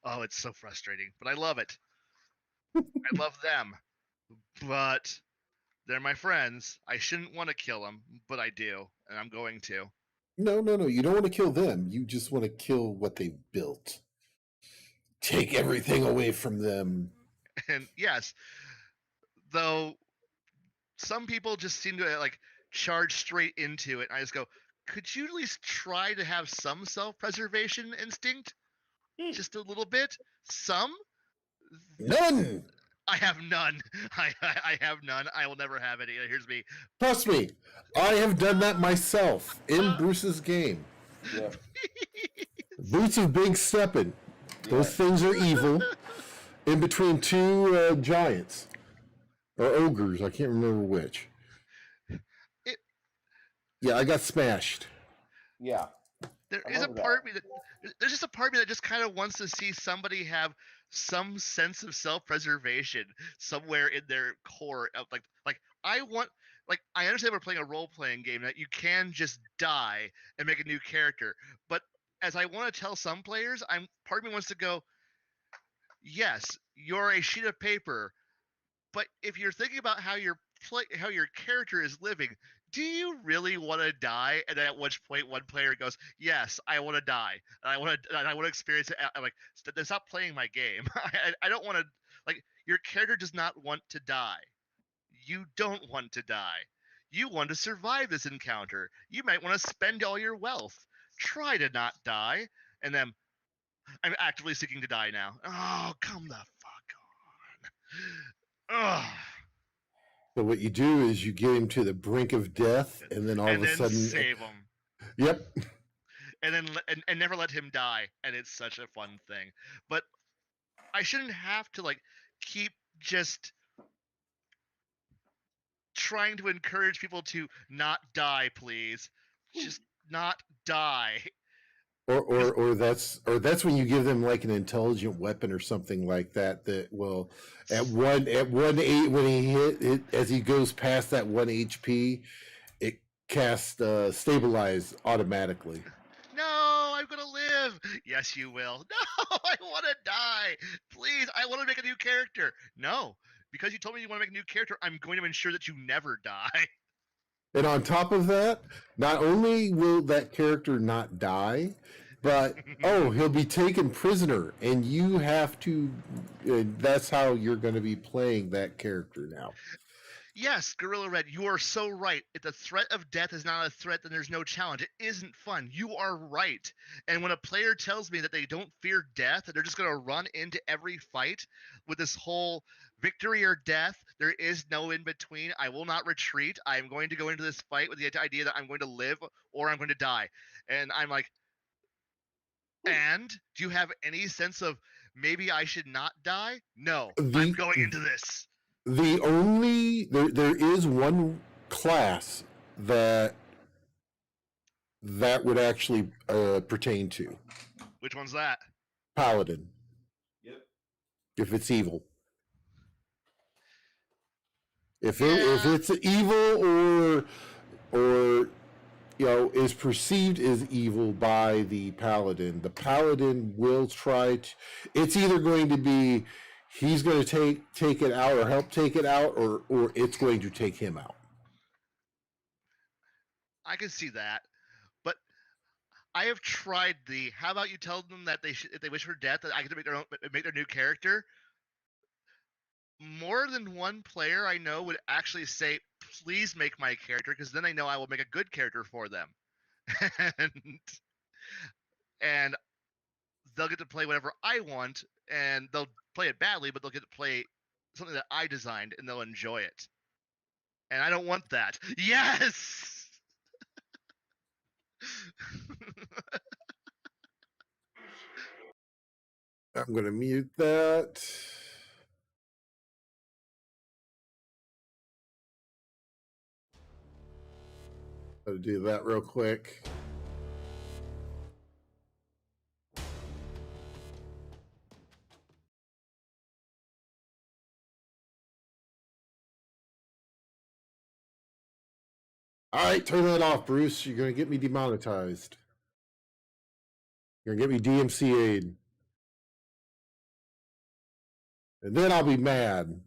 Oh, it's so frustrating, but I love it. I love them, but they're my friends. I shouldn't want to kill them, but I do, and I'm going to. No. You don't want to kill them. You just want to kill what they've built. Take everything away from them. And yes, though some people just seem to like charge straight into it. I just go, could you at least try to have some self-preservation instinct? Just a little bit? Some? None. I have none. I have none. I will never have any. Here's me. Trust me, I have done that myself in Bruce's game. Yeah. Boots of Big Steppin'. Those Yeah. things are evil. In between two giants. Or ogres, I can't remember which. Yeah, I got smashed. Yeah. There I is a love that. part of me that there's just a part of me that just kind of wants to see somebody have some sense of self-preservation somewhere in their core of like I want I understand we're playing a role-playing game that you can just die and make a new character, but as I want to tell some players, part of me wants to go, yes, you're a sheet of paper, but if you're thinking about how your character is living, do you really want to die? And then at which point one player goes, yes, I want to die, and I want to experience it. I'm like, stop playing my game. I don't want to, your character does not want to die. You don't want to die. You want to survive this encounter. You might want to spend all your wealth. Try to not die. And then I'm actively seeking to die now. Oh, come the fuck on. Ugh. So what you do is you get him to the brink of death, and then all of a sudden, save him. Yep. And then and never let him die, and it's such a fun thing. But I shouldn't have to like keep just trying to encourage people to not die, please. Just not die. Or that's when you give them like an intelligent weapon or something like that that will at one eight when he hit it as he goes past that 1 HP, it casts stabilize automatically. No, I'm gonna live. Yes, you will. No, I want to die. Please, I want to make a new character. No, because you told me you want to make a new character, I'm going to ensure that you never die. And on top of that, not only will that character not die, but he'll be taken prisoner, and you have to. That's how you're going to be playing that character now. Yes, Gorilla Red, you are so right. If the threat of death is not a threat, then there's no challenge. It isn't fun. You are right. And when a player tells me that they don't fear death, that they're just going to run into every fight with this whole victory or death, there is no in between. I will not retreat. I am going to go into this fight with the idea that I'm going to live or I'm going to die. And I'm like, and do you have any sense of maybe I should not die? No, I'm going into this. The only there is one class that would actually pertain to. Which one's that? Paladin. Yep. If it's evil. If Yeah. it's evil or is perceived as evil by the paladin will try to. It's either going to be he's going to take it out or help take it out, or it's going to take him out. I can see that, but I have tried the. How about you tell them that if they wish for death, that I get to make their new character. More than one player I know would actually say, "Please make my character," because then I know I will make a good character for them, and they'll get to play whatever I want, and they'll play it badly, but they'll get to play something that I designed, and they'll enjoy it. And I don't want that. Yes. I'm going to mute that. I'll do that real quick. All right, turn that off, Bruce. You're going to get me demonetized. You're going to get me DMCA'd. And then I'll be mad.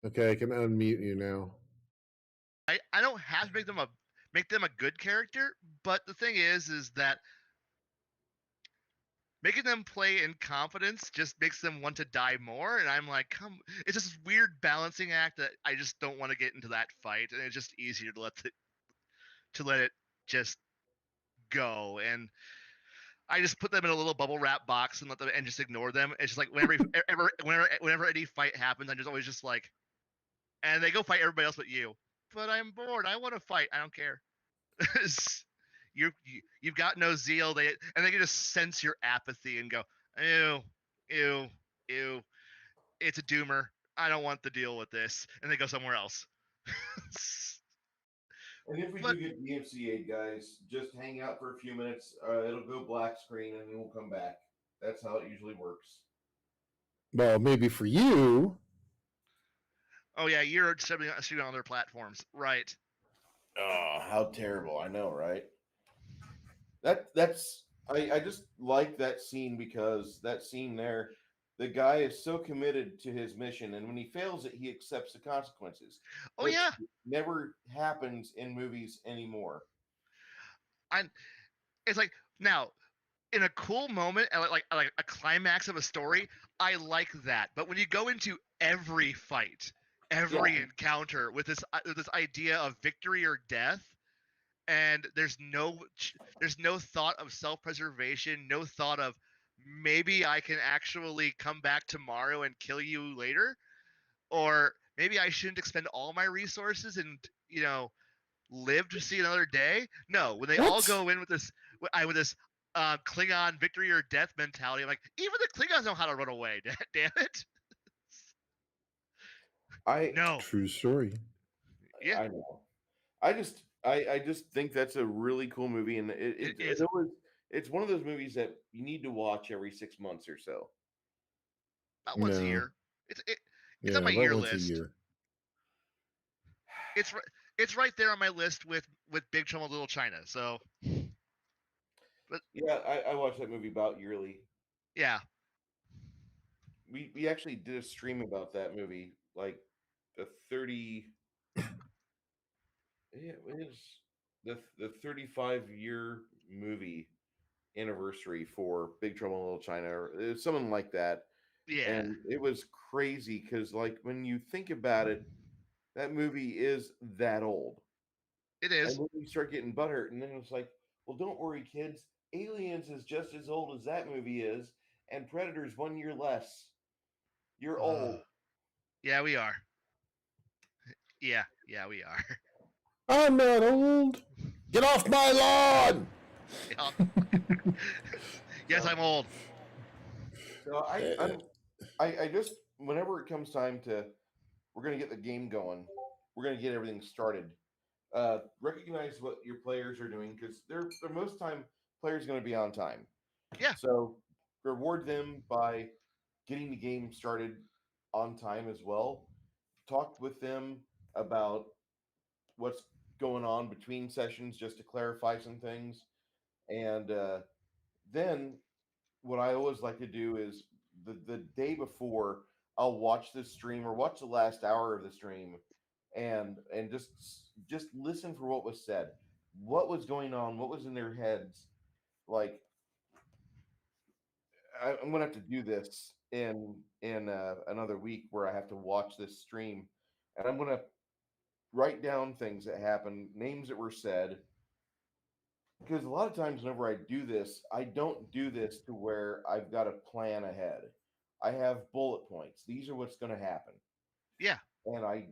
Okay, I can unmute you now. I don't have to make them a good character, but the thing is that making them play in confidence just makes them want to die more, and I'm like, it's just this weird balancing act that I just don't want to get into that fight, and it's just easier to let it just go. And I just put them in a little bubble wrap box and let them and just ignore them. It's just like whenever any fight happens, I'm just always just like, and they go fight everybody else but you. But I'm bored. I want to fight. I don't care. You've got no zeal. They can just sense your apathy and go, ew, ew, ew. It's a doomer. I don't want to deal with this, and they go somewhere else. And if we do get DMCA, guys, just hang out for a few minutes. It'll go black screen, and then we'll come back. That's how it usually works. Well, maybe for you. Oh yeah, you're streaming on other platforms, right? Oh, how terrible! I know, right? I just like that scene because that scene there, the guy is so committed to his mission, and when he fails it, he accepts the consequences. Oh yeah, never happens in movies anymore. It's like now, in a cool moment, like a climax of a story, I like that. But when you go into every fight, every encounter with this idea of victory or death, and there's no thought of self-preservation, no thought of maybe I can actually come back tomorrow and kill you later, or maybe I shouldn't expend all my resources and live to see another day. No, when they all go in with this Klingon victory or death mentality. I'm like, even the Klingons know how to run away. Damn it! No. True story. Yeah, I know. I just think that's a really cool movie, and it is. it's one of those movies that you need to watch every 6 months or so. About once a No. year. It's Yeah, on my about year once a list. year. It's right there on my list with Big Trouble in Little China. So, but Yeah, I watch that movie about yearly. yeah, We actually did a stream about that movie, like the 30. Yeah, it is the 35-year movie anniversary for Big Trouble in Little China, or it was something like that. yeah, And it was crazy because, like, when you think about it, that movie is that old. it And is. then you start getting butthurt, and then it's like, well, don't worry, kids. Aliens is just as old as that movie is, and Predator's 1 year less. You're old. Yeah, we are. Yeah, we are. I'm not old. Get off my lawn. Yes, So- I'm old. So I just, whenever it comes time to, we're gonna get the game going. We're gonna get everything started. Recognize what your players are doing, because they're most time players going to be on time. Yeah. So reward them by getting the game started on time as well. Talk with them about what's going on between sessions, just to clarify some things. And then what I always like to do is the day before, I'll watch this stream or watch the last hour of the stream, and just listen for what was said, what was going on, what was in their heads. Like, I'm gonna have to do this in another week where I have to watch this stream, and I'm gonna write down things that happened, names that were said, because a lot of times whenever I do this, I don't do this to where I've got a plan ahead. I have bullet points. These are what's going to happen, Yeah. and I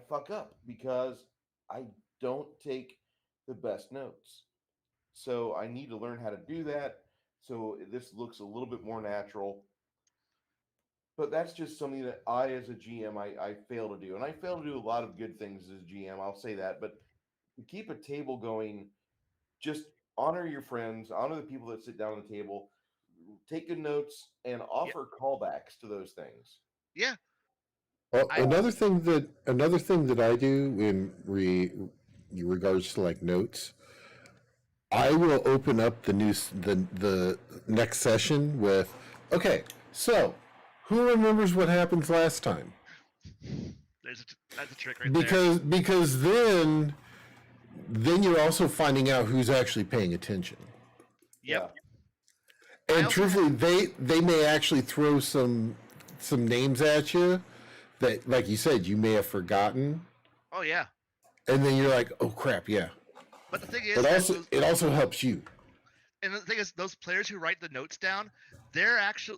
fuck up because I don't take the best notes. So I need to learn how to do that. So this looks a little bit more natural. But that's just something that I, as a GM, I fail to do. And I fail to do a lot of good things as a GM. I'll say that. But to keep a table going, just honor your friends, honor the people that sit down at the table, take good notes, and Yeah. offer callbacks to those things. Yeah. Well, I- another thing that I do in regards to like notes, I will open up the next session with, okay, so who remembers what happens last time? That's a trick right Because then you're also finding out who's actually paying attention. there. Yep. And I also truthfully, they may actually throw some names at you that, like you said, you may have forgotten, Oh yeah. and then you're like, oh crap, yeah. But the thing is But that also, it also helps you. and the thing is, those players who write the notes down, they're actually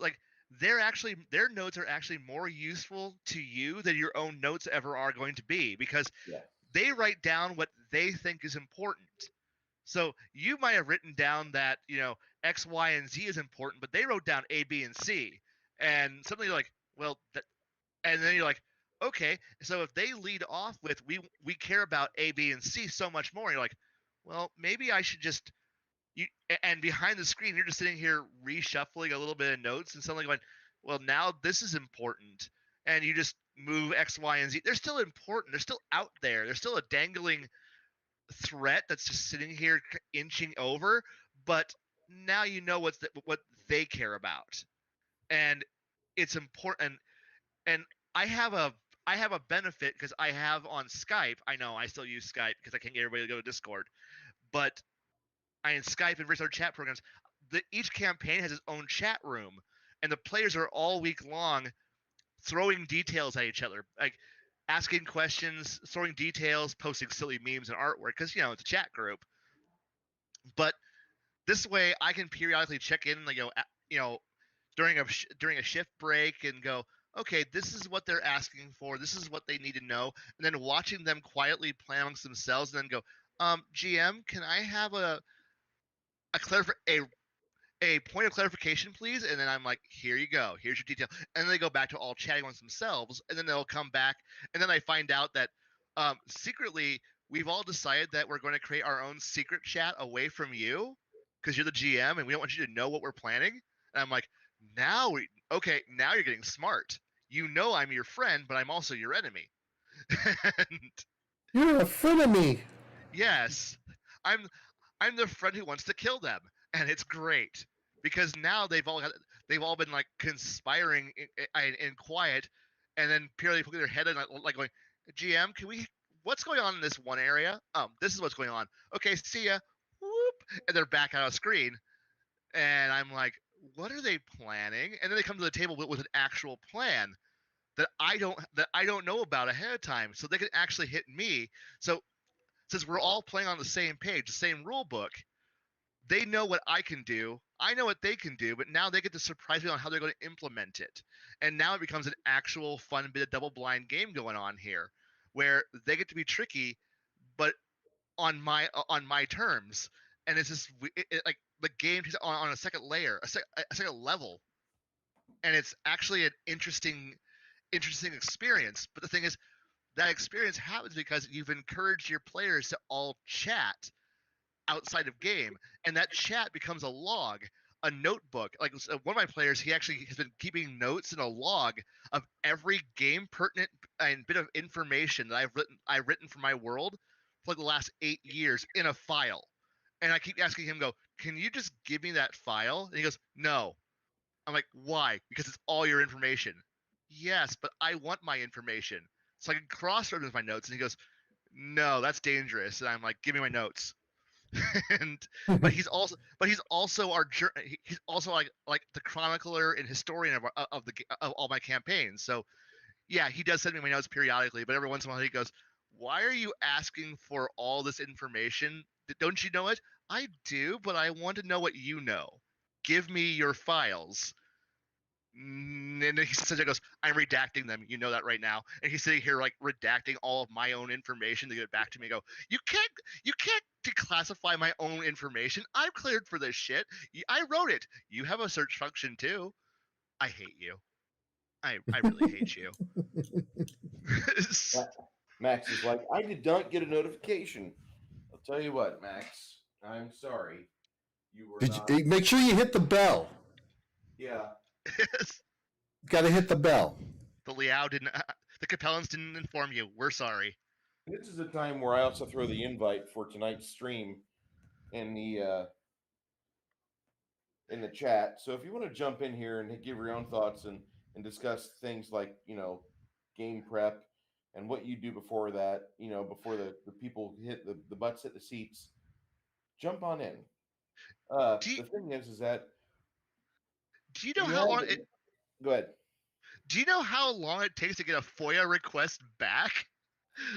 their notes are actually more useful to you than your own notes ever are going to be, because Yeah. they write down what they think is important. So you might have written down that, X, Y, and Z is important, but they wrote down A, B, and C, and suddenly you're like, well, and then you're like, okay, so if they lead off with we care about A, B, and C so much more, you're like, well, maybe I should just and behind the screen you're just sitting here reshuffling a little bit of notes and suddenly going, well, now this is important, and you just move X, Y, and Z. They're still important. They're still out there. They're still a dangling threat that's just sitting here inching over, but now you know what they care about, and it's important. And I have a benefit because I have on Skype. I know I still use Skype because I can't get everybody to go to Discord, but I in Skype and various other chat programs. Each campaign has its own chat room, and the players are all week long throwing details at each other, like asking questions, throwing details, posting silly memes and artwork, because it's a chat group. But this way, I can periodically check in, like, during a shift break and go, okay, this is what they're asking for. This is what they need to know. And then watching them quietly plan amongst themselves, and then go, GM, can I have a a point of clarification, please. And then I'm like, here you go. Here's your detail. And then they go back to all chatting amongst themselves. And then they'll come back. And then I find out that secretly, we've all decided that we're going to create our own secret chat away from you because you're the GM and we don't want you to know what we're planning. And I'm like, now now you're getting smart. You know I'm your friend, but I'm also your enemy. And You're a frenemy. yes, I'm I'm the friend who wants to kill them, and it's great because now they've all been like conspiring in quiet, and then purely putting their head in like going, GM, can we? What's going on in this one area? This is what's going on. Okay, see ya. Whoop, and they're back out of screen, and I'm like, what are they planning? And then they come to the table with an actual plan that I don't know about ahead of time, so they can actually hit me. So since we're all playing on the same page, the same rule book, they know what I can do. I know what they can do, but now they get to surprise me on how they're going to implement it. And now it becomes an actual fun bit of double blind game going on here, where they get to be tricky, but on my terms. And it's just like the game takes it on a second layer, a second level, and it's actually an interesting experience. But the thing is, that experience happens because you've encouraged your players to all chat outside of game, and that chat becomes a log, a notebook. Like one of my players, he actually has been keeping notes in a log of every game pertinent and bit of information that I've written for my world for like the last 8 years in a file. And I keep asking him, go, can you just give me that file? And he goes, no. I'm like, why? Because it's all your information. Yes, but I want my information so I can cross-reference my notes. And he goes, no, that's dangerous. And I'm like, give me my notes. And he's also he's also like the chronicler and historian of all my campaigns. So yeah, he does send me my notes periodically, but every once in a while he goes, why are you asking for all this information? Don't you know it? I do, but I want to know what you know. Give me your files. And he says, "He goes, I'm redacting them. You know that right now." And he's sitting here like redacting all of my own information to get it back to me. And go, you can't declassify my own information. I'm cleared for this shit. I wrote it. You have a search function too. I hate you. I really hate you. Max is like, I did not get a notification. I'll tell you what, Max, I'm sorry. You were not. Make sure you hit the bell. Yeah. Got to hit the bell. The Liao didn't. The Capellans didn't inform you. We're sorry. This is a time where I also throw the invite for tonight's stream in the chat. So if you want to jump in here and give your own thoughts and discuss things like, game prep and what you do before that, before the people hit the butts hit the seats, jump on in. The thing is that do you know how long go ahead. Do you know how long it takes to get a FOIA request back?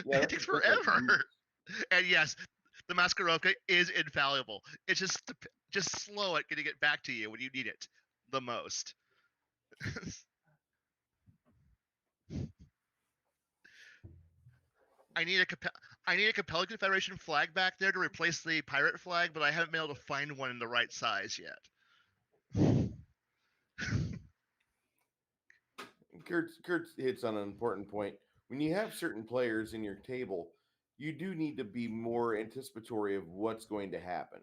Yeah, it takes forever. And yes, the Maskarovka is infallible. It's just slow at getting it back to you when you need it the most. I need a Capella Confederation flag back there to replace the pirate flag, but I haven't been able to find one in the right size yet. Kurt hits on an important point. When you have certain players in your table, you do need to be more anticipatory of what's going to happen.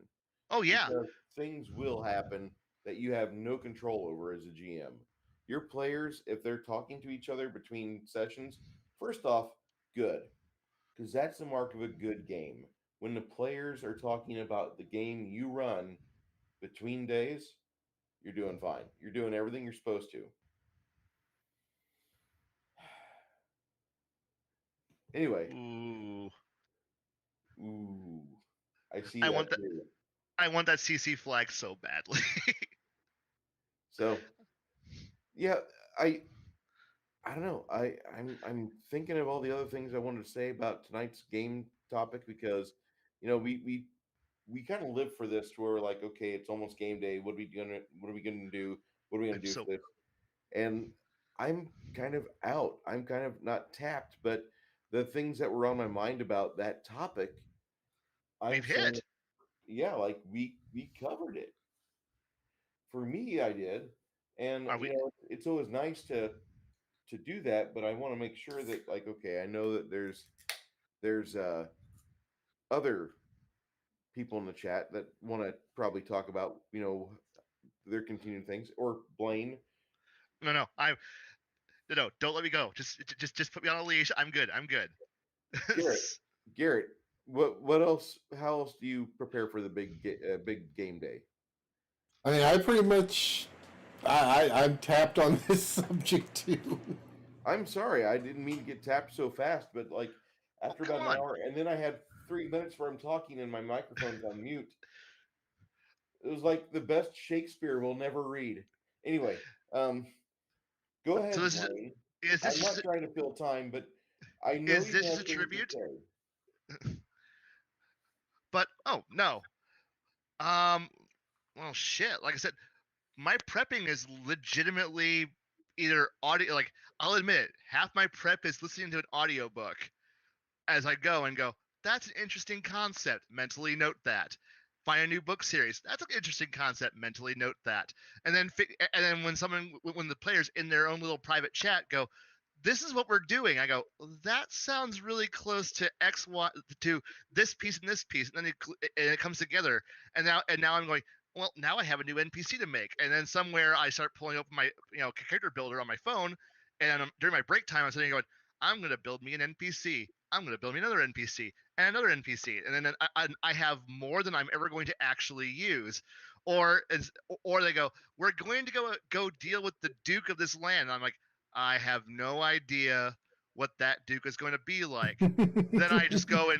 Oh yeah, because things will happen that you have no control over as a GM. Your players, if they're talking to each other between sessions, first off, good, because that's the mark of a good game. When the players are talking about the game you run between days, you're doing fine. You're doing everything you're supposed to. Anyway. Ooh. I see I want that CC flag so badly. So, yeah, I don't know. I'm thinking of all the other things I wanted to say about tonight's game topic because, we kind of live for this to where we're like, okay, it's almost game day. What are we gonna do? What are we gonna do for this? And I'm kind of out. I'm kind of not tapped, but the things that were on my mind about that topic, we've hit. Yeah, like we covered it. for me, I did, and Are we? it's always nice to do that, but I want to make sure that, like, okay, I know that there's other people in the chat that want to probably talk about their continuing things, or Blaine. No. No. Don't let me go. Just put me on a leash. I'm good. I'm good. Garrett, Garrett, what else? How else do you prepare for the big game day? I mean, I pretty much, I'm tapped on this subject too. I'm sorry, I didn't mean to get tapped so fast, but like after Come about an on. hour, and then I had 3 minutes where I'm talking and my microphone's on mute. It was like the best Shakespeare we'll never read. Anyway, um, go So ahead, this Blaine. is I'm this not just trying to fill time, but I know is you this just a have things to tribute? say. But oh no. Well, shit. Like I said, my prepping is legitimately either audio. Like I'll admit, it, half my prep is listening to an audiobook as I go and go. That's an interesting concept. Mentally note that. Find a new book series. That's an interesting concept. Mentally note that. And then when the players in their own little private chat go, this is what we're doing. I go, that sounds really close to X, Y, to this piece and this piece, and then it comes together. And now I'm going, well, now I have a new NPC to make. And then somewhere I start pulling up my character builder on my phone, and during my break time I'm sitting going, I'm going to build me an NPC. I'm going to build me another NPC and another NPC, and then I have more than I'm ever going to actually use. Or they go, we're going to go deal with the Duke of this land. And I'm like, I have no idea what that Duke is going to be like. then I just go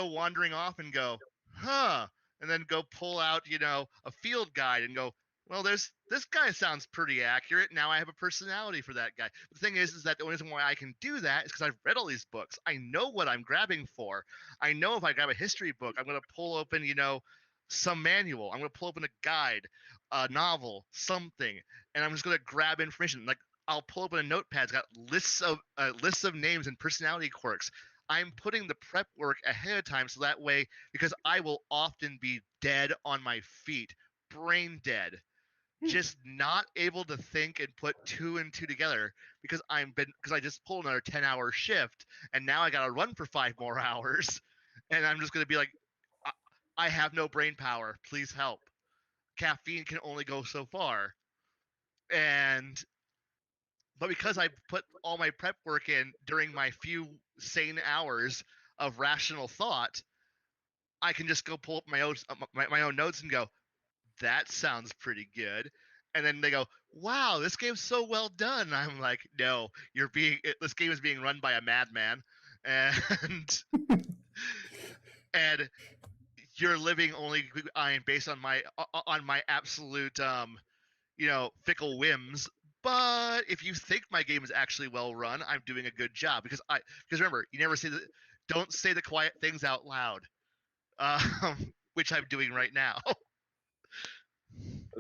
wandering off and go, huh, and then go pull out, a field guide and go, well, this guy sounds pretty accurate. Now I have a personality for that guy. But the thing is that the only reason why I can do that is because I've read all these books. I know what I'm grabbing for. I know if I grab a history book, I'm going to pull open, some manual. I'm going to pull open a guide, a novel, something, and I'm just going to grab information. Like I'll pull open a notepad. It's got lists of names and personality quirks. I'm putting the prep work ahead of time so that way, because I will often be dead on my feet, brain dead, just not able to think and put two and two together because I just pulled another 10-hour shift and now I got to run for 5 more hours, and I'm just going to be like, I have no brain power. Please help. Caffeine can only go so far. But because I put all my prep work in during my few sane hours of rational thought, I can just go pull up my own notes and go, that sounds pretty good. And then they go, wow, this game's so well done. And I'm like, no, this game is being run by a madman, and and you're living only based on my absolute fickle whims. But if you think my game is actually well run, I'm doing a good job because remember, you never don't say the quiet things out loud, which I'm doing right now.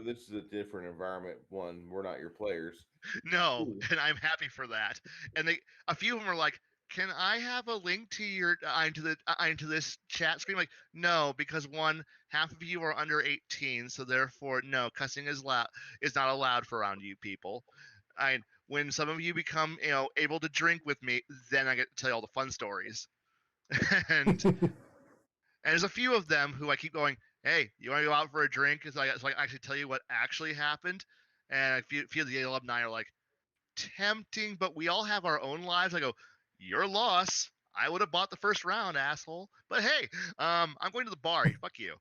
This is a different environment. One, we're not your players. No, and I'm happy for that. And a few of them are like, "Can I have a link to your into this chat screen?" Like, no, because one, half of you are under 18, so therefore, no, cussing is not allowed for around you people. When some of you become able to drink with me, then I get to tell you all the fun stories. and there's a few of them who I keep going, hey, you want to go out for a drink? So I actually tell you what actually happened. And I feel the alumni are like, tempting, but we all have our own lives. I go, your loss. I would have bought the first round, asshole. But hey, I'm going to the bar. Fuck you.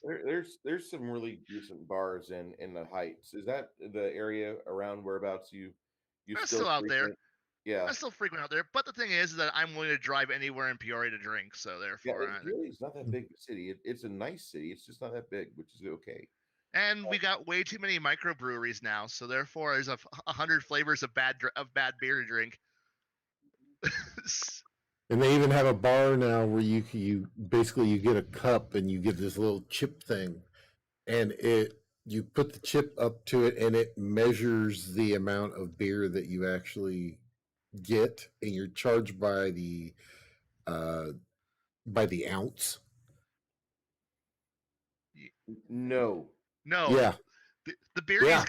There's some really decent bars in the Heights. Is that the area around whereabouts you I'm still still out there. frequent? Yeah, I still frequent out there. But the thing is that I'm willing to drive anywhere in Peoria to drink. So yeah. therefore, It's not that big a city. It's a nice city. It's just not that big, which is okay. and we got way too many microbreweries now. So therefore, there's 100 flavors of bad beer to drink. And they even have a bar now where you basically you get a cup and you get this little chip thing, and you put the chip up to it and it measures the amount of beer that you actually get, and you're charged uh, by the ounce. No. No. Yeah. The beer Yeah.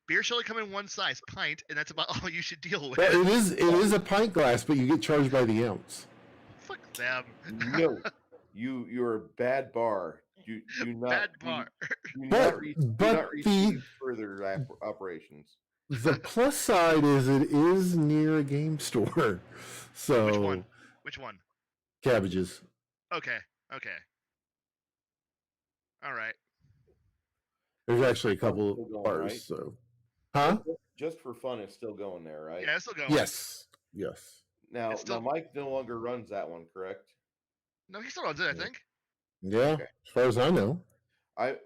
beer should only come in one size, pint, and that's about all you should deal with. Well, it is a pint glass, but you get charged by the ounce. Fuck them. No. You're a bad bar. Do not Bad bar. do But- not re- but do not the- receive further operations. The plus side is it is near a game store. So Which one? Which one? Cabbages. Okay. All right. There's actually a couple Still going, bars. right? So, huh? Just for fun, it's still going there, right? Yeah, it's still going. Yes. Now, It's still- now Mike no longer runs that one, correct? No, he still runs it, I think. Yeah. Okay. As far as I know. I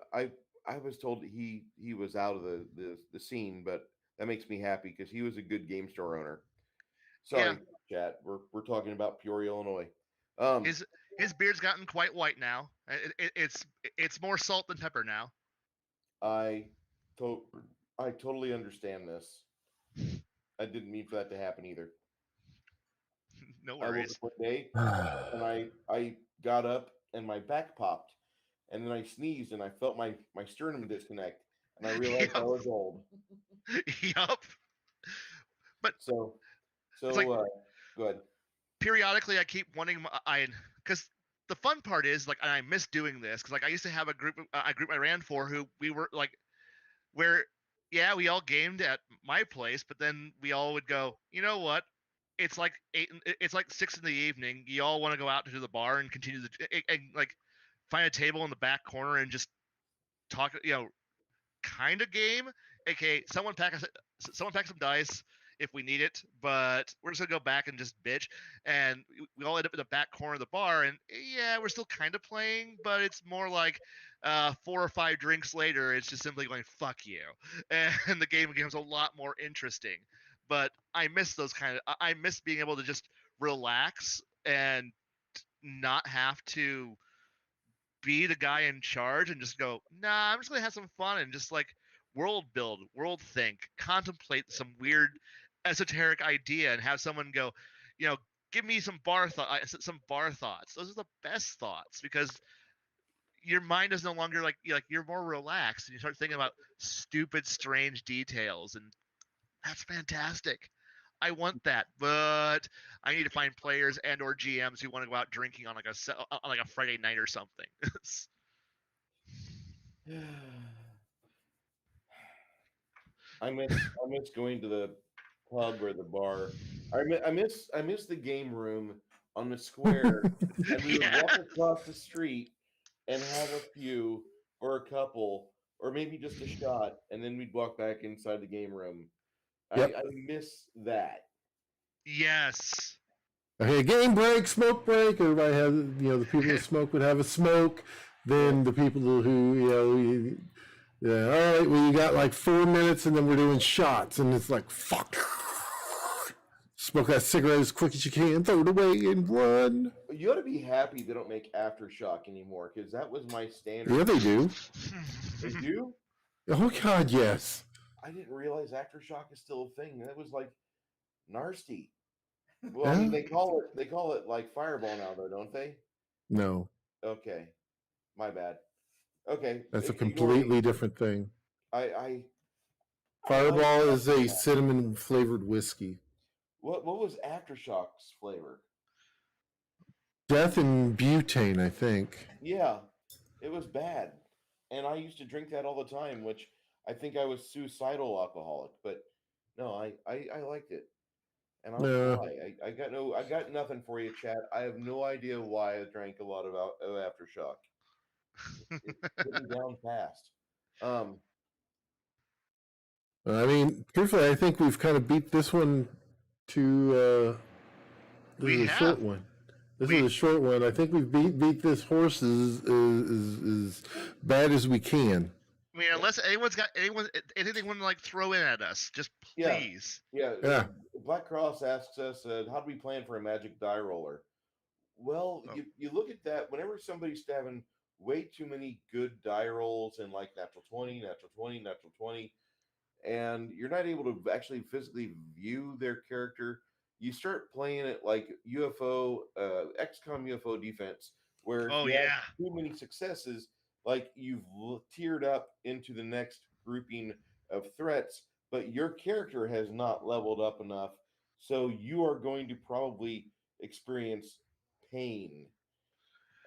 was told he was out of the scene, but that makes me happy because he was a good game store owner. Sorry, chat. We're talking about Peoria, Illinois. His beard's gotten quite white now. It's more salt than pepper now. I totally understand this. I didn't mean for that to happen either. No I woke worries. up one day and I got up and my back popped, and then I sneezed and I felt my sternum disconnect, and I realized I was old. Yup. So It's like- go ahead. Periodically, I keep wanting because the fun part is like, and I miss doing this because like I used to have a group I ran for who we were like, where we all gamed at my place, but then we all would go, you know what? It's like 6 in the evening. You all want to go out to the bar and continue and like find a table in the back corner and just talk, kind of game. AKA someone pack some dice if we need it, but we're just gonna go back and just bitch, and we all end up in the back corner of the bar, and we're still kind of playing, but it's more like 4 or 5 drinks later, it's just simply going fuck you, and the game becomes a lot more interesting. But I miss I miss being able to just relax and not have to be the guy in charge and just go, nah, I'm just gonna have some fun and just like world build, world think, contemplate some weird esoteric idea and have someone go, give me some bar thoughts. Those are the best thoughts because your mind is no longer like you're more relaxed and you start thinking about stupid, strange details, and that's fantastic. I want that, but I need to find players and or GMs who want to go out drinking on like a Friday night or something. I miss going to the pub or the bar. I miss the game room on the square, and we would walk across the street and have a few or a couple or maybe just a shot, and then we'd walk back inside the game room. Yep. I miss that. Yes. Okay, game break, smoke break. Everybody has, the people that smoke would have a smoke. Then the people who, all right, well, you got like 4 minutes and then we're doing shots. And it's like, fuck. Smoke that cigarette as quick as you can, throw it away and run. You ought to be happy they don't make Aftershock anymore because that was my standard. Yeah, they do. They do? Oh, God, yes. I didn't realize Aftershock is still a thing. That was like nasty. Well, I mean, they call it like Fireball now, though, don't they? No. Okay, my bad. Okay, That's a ignore me. completely different thing. I Fireball is a cinnamon flavored whiskey. What was Aftershock's flavor? Death and butane, I think. Yeah, it was bad, and I used to drink that all the time, which I think I was suicidal alcoholic. But no, I liked it, and I don't know why. I got nothing for you, chat. I have no idea why I drank a lot of Aftershock. It put me down fast. I mean, truthfully, I think we've kind of beat this one to. This is a short one. This is a short one. I think we've beat this horse as bad as we can. I mean, unless anyone's got anything want to like throw in at us, just please. Yeah. Black Cross asks us, how do we plan for a magic die roller? Well, you look at that. Whenever somebody's having way too many good die rolls and like natural 20, natural 20, natural 20, and you're not able to actually physically view their character, you start playing it like UFO, XCOM UFO defense, where if you have too many successes, like you've tiered up into the next grouping of threats, but your character has not leveled up enough, so you are going to probably experience pain,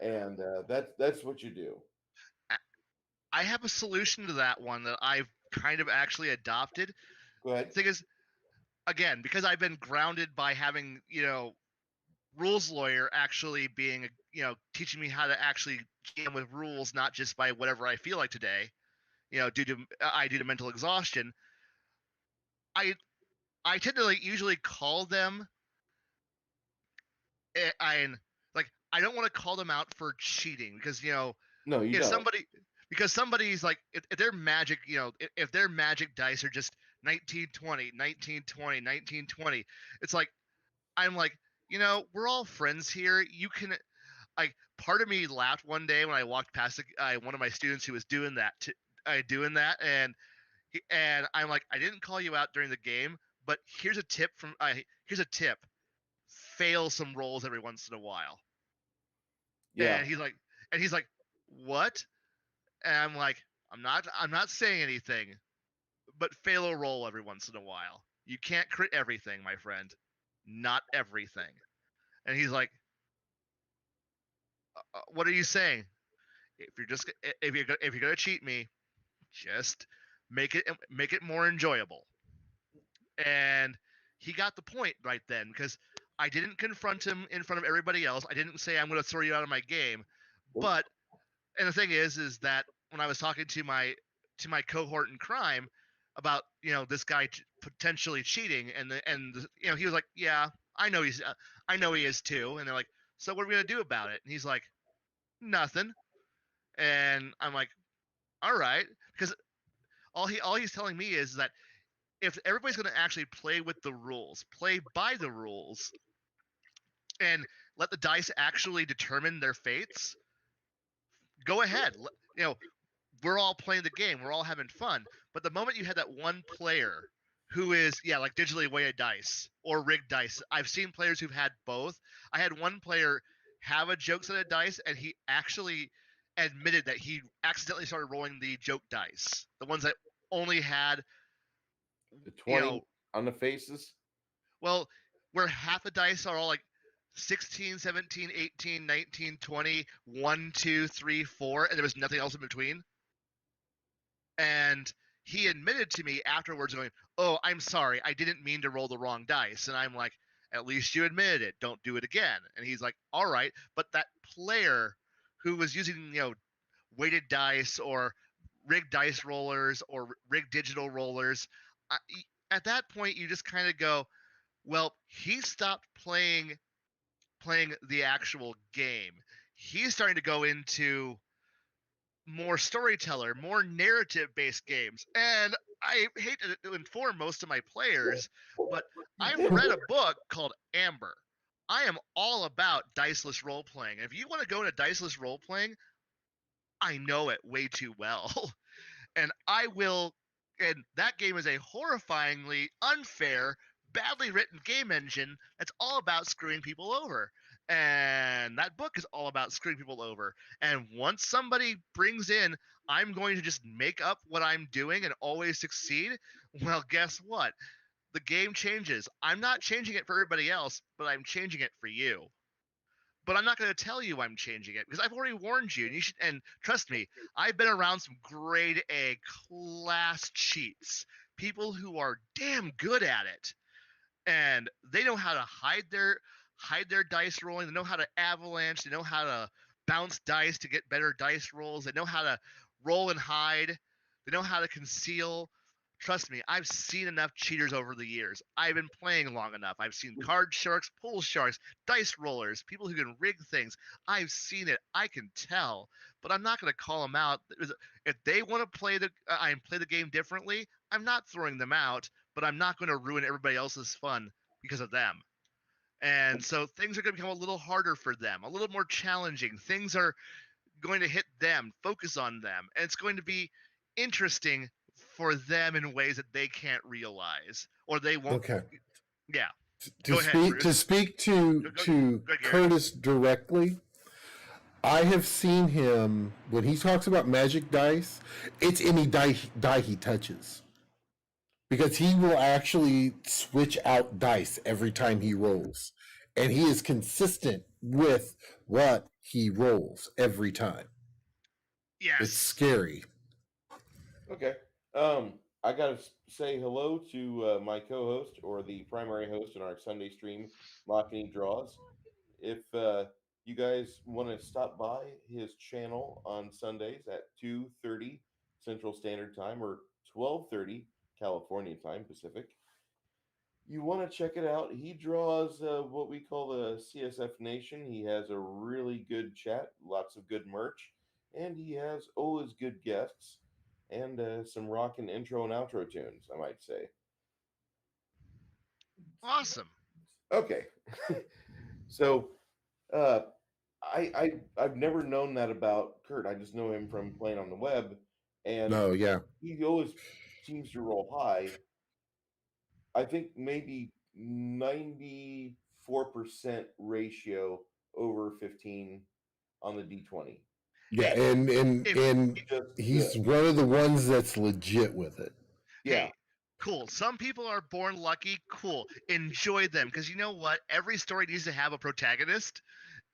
and that's what you do. I have a solution to that one that I've kind of actually adopted. Go ahead. The thing is, again, because I've been grounded by having, rules lawyer actually being, teaching me how to actually game with rules, not just by whatever I feel like today, due to mental exhaustion. I tend to usually call them. I don't want to call them out for cheating because No, you if don't. somebody's like if their magic if their magic dice are just 1920 1920 1920, it's like I'm like, we're all friends here. You can like part of me laughed one day when I walked past one of my students who was doing that and I'm like, I didn't call you out during the game, but here's a tip fail some rolls every once in a while. Yeah. And he's like what? And I'm like, I'm not saying anything, but fail a roll every once in a while. You can't crit everything, my friend. Not everything. And he's like, what are you saying? If you're gonna cheat me, just make it more enjoyable. And he got the point right then because I didn't confront him in front of everybody else. I didn't say I'm going to throw you out of my game. But and the thing is that when I was talking to my cohort in crime about this guy potentially cheating and he was like, yeah, I know he is too. And they're like, so what are we going to do about it? And he's like, nothing. And I'm like, all right, because all he's telling me is that if everybody's going to actually play with the rules, play by the rules, and let the dice actually determine their fates, go ahead. We're all playing the game. We're all having fun. But the moment you had that one player who is, like digitally weighted dice or rigged dice, I've seen players who've had both. I had one player have a joke set of dice, and he actually admitted that he accidentally started rolling the joke dice, the ones that only had the 20 on the faces. Well, where half the dice are all like 16, 17, 18, 19, 20, 1, 2, 3, 4, and there was nothing else in between. And he admitted to me afterwards going, oh, I'm sorry, I didn't mean to roll the wrong dice. And I'm like, at least you admitted it. Don't do it again. And he's like, all right. But that player who was using, weighted dice or rigged dice rollers or rigged digital rollers, at that point, you just kind of go, well, he stopped playing the actual game. He's starting to go into more storyteller, more narrative-based games. And I hate to inform most of my players, but I've read a book called Amber. I am all about diceless role-playing. And if you want to go into diceless role-playing, I know it way too well. And I will, and that game is a horrifyingly unfair, badly written game engine that's all about screwing people over. And that book is all about screwing people over. And once somebody brings in, I'm going to just make up what I'm doing and always succeed, well, guess what? The game changes. I'm not changing it for everybody else, but I'm changing it for you. But I'm not going to tell you I'm changing it because I've already warned you. And you should, and trust me, I've been around some grade A class cheats, people who are damn good at it, and they know how to hide their dice rolling. They know how to avalanche. They know how to bounce dice to get better dice rolls. They know how to roll and hide. They know how to conceal. Trust me, I've seen enough cheaters over the years. I've been playing long enough. I've seen card sharks, pool sharks, dice rollers, people who can rig things. I've seen it. I can tell. But I'm not going to call them out. If they want to play the game differently, I'm not throwing them out, but I'm not going to ruin everybody else's fun because of them. And so things are going to become a little harder for them, a little more challenging. Things are going to hit them, focus on them, and it's going to be interesting for them in ways that they can't realize or they won't. Okay. Yeah. To speak to Go ahead, Curtis directly, I have seen him when he talks about magic dice. It's any die he touches, because he will actually switch out dice every time he rolls, and he is consistent with what he rolls every time. Yes. It's scary. Okay. I gotta say hello to my co-host or the primary host in our Sunday stream, Mocking Draws. If you guys want to stop by his channel on Sundays at 2:30 Central Standard Time or 12:30 California Time Pacific, you want to check it out. He draws what we call the CSF Nation. He has a really good chat, lots of good merch, and he has always good guests and some rockin' intro and outro tunes, I might say. Awesome. Okay. So I've never known that about Kurt. I just know him from playing on the web, and No, yeah. he always seems to roll high. I think maybe 94% ratio over 15 on the D20. Yeah, Hey, and if Just he's good. one of the ones that's legit with it. Yeah. hey, cool. Some people are born lucky. Cool. Enjoy them, because you know what? Every story needs to have a protagonist,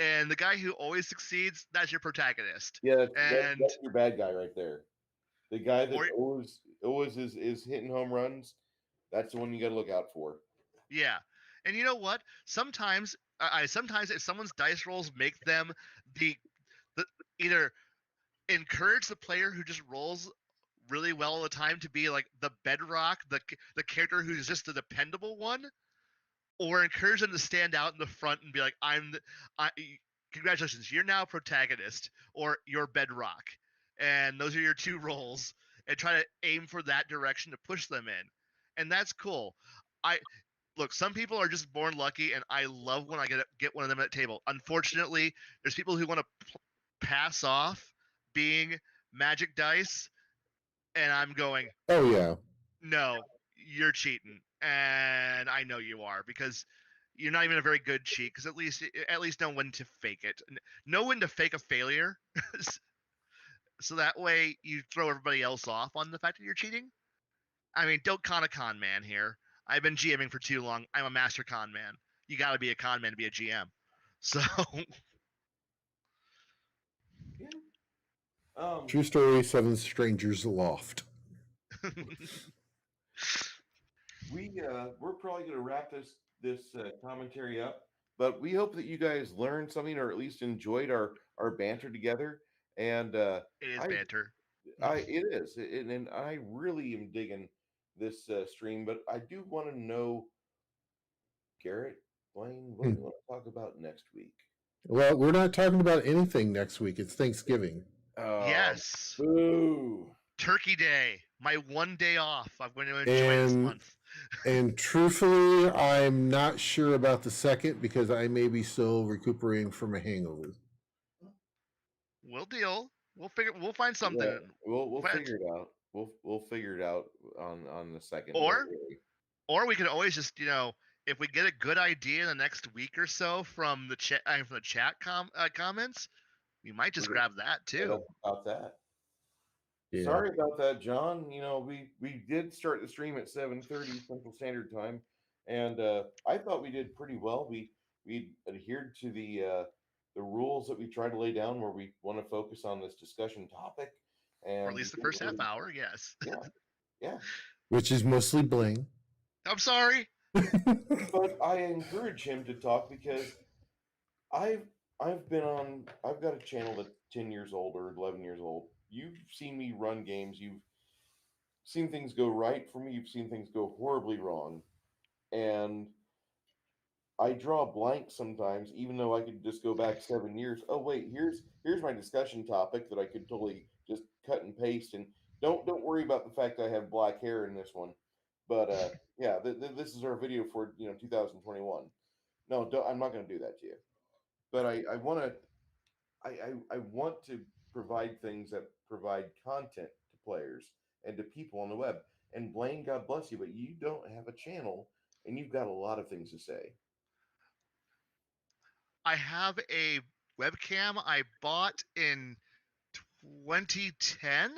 and the guy who always succeeds, that's your protagonist. Yeah, And that's your bad guy right there. The guy that or always is hitting home runs. That's the one you got to look out for. yeah, and you know what? Sometimes sometimes if someone's dice rolls make them the either encourage the player who just rolls really well all the time to be like the bedrock, the character who's just the dependable one, or encourage them to stand out in the front and be like, congratulations, you're now protagonist or you're bedrock, and those are your two roles, and try to aim for that direction to push them in, and that's cool. I Look, some people are just born lucky, and I love when I get one of them at the table. Unfortunately, there's people who want to pass off being magic dice, and I'm going, Oh yeah. no, you're cheating, and I know you are, because you're not even a very good cheat. Because at least know when to fake it, know when to fake a failure, so that way you throw everybody else off on the fact that you're cheating. I mean, don't con a con man here. I've been GMing for too long. I'm a master con man. You got to be a con man to be a GM. So Yeah. True story, Seven Strangers Loft. We're probably going to wrap this commentary up, but we hope that you guys learned something or at least enjoyed our banter together. And it is I banter. it is, and I really am digging this stream. But I do want to know, Garrett, Blaine, what do we want to talk about next week? Well, we're not talking about anything next week. It's Thanksgiving. Yes. Boo. Turkey Day, my one day off. I'm going to enjoy this month. And truthfully, I'm not sure about the second because I may be still recuperating from a hangover. We'll deal. We'll find something. Yeah, we'll figure it out. We'll figure it out on the second. Don't Or worry. or we can always just, if we get a good idea in the next week or so from the chat comments, we might just grab that too. About that. Yeah. Sorry about that, John. We did start the stream at 7:30 Central Standard Time, and I thought we did pretty well. We adhered to the rules that we try to lay down, where we want to focus on this discussion topic, and Or at least the first half hour, yes. yeah. Which is mostly Blaine. I'm sorry. But I encourage him to talk because I've I've got a channel that's 10 years old or 11 years old. You've seen me run games. You've seen things go right for me. You've seen things go horribly wrong. And I draw a blank sometimes, even though I could just go back 7 years. Oh wait, here's my discussion topic that I could totally just cut and paste. And don't worry about the fact I have black hair in this one. But yeah, this is our video for 2021. No, I'm not going to do that to you. But I want to I want to provide things that provide content to players and to people on the web. And Blaine, God bless you, but you don't have a channel and you've got a lot of things to say. I have a webcam I bought in 2010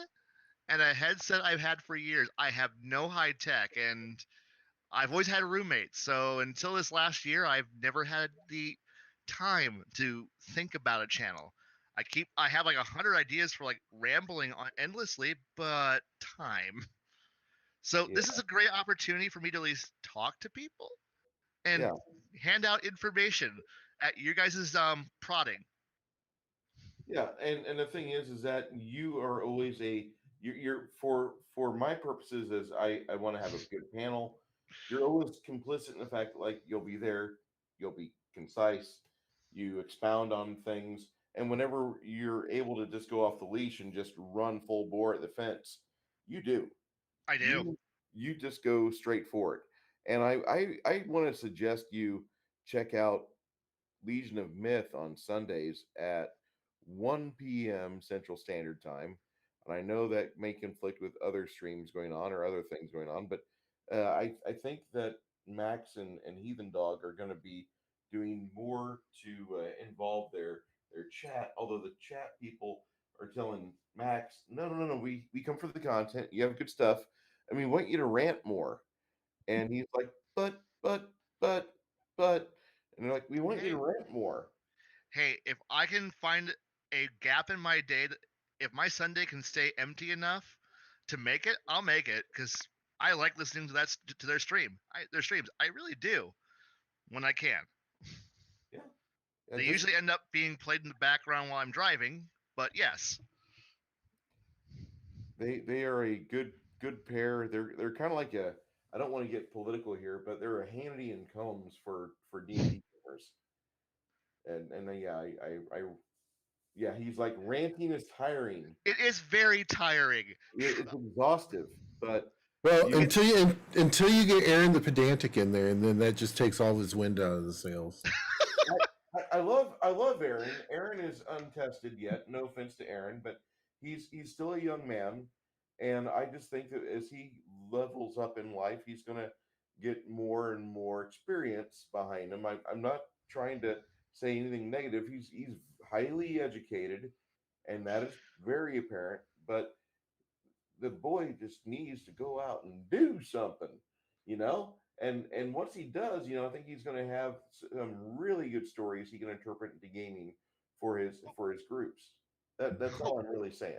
and a headset I've had for years. I have no high tech, and I've always had roommates. So until this last year, I've never had the time to think about a channel. I have like 100 ideas for like rambling on endlessly, but time. So Yeah. this is a great opportunity for me to at least talk to people and Yeah. hand out information at your guys' prodding. Yeah, and the thing is that you are always you're for my purposes as I want to have a good panel. You're always complicit in the fact that like you'll be there, you'll be concise, you expound on things, and whenever you're able to just go off the leash and just run full bore at the fence, you do. I do. You just go straight for it. And I want to suggest you check out Legion of Myth on Sundays at 1 p.m. Central Standard Time. And I know that may conflict with other streams going on or other things going on, but I think that Max and Heathen Dog are going to be doing more to involve their chat. Although the chat people are telling Max, no, we come for the content. You have good stuff, and we want you to rant more. And he's like, but, but, and they're like, we want you to rant more. Hey, if I can find a gap in my day, if my Sunday can stay empty enough to make it, I'll make it because I like listening to their streams. I really do when I can. Yeah. They usually end up being played in the background while I'm driving, but yes. They are a good pair. They're kind of like a, I don't want to get political here, but they're a Hannity and Combs for D&D gamers. And yeah, yeah, he's like ranting is tiring. It is very tiring. It's exhaustive, but well, until you get Aaron the pedantic in there, and then that just takes all his wind out of the sails. I love Aaron. Aaron is untested yet. No offense to Aaron, but he's still a young man, and I just think that as he levels up in life, he's going to get more and more experience behind him. I'm not trying to say anything negative. He's highly educated, and that is very apparent. But the boy just needs to go out and do something, you know. And once he does, you know, I think he's going to have some really good stories he can interpret into gaming for his groups. That's all I'm really saying.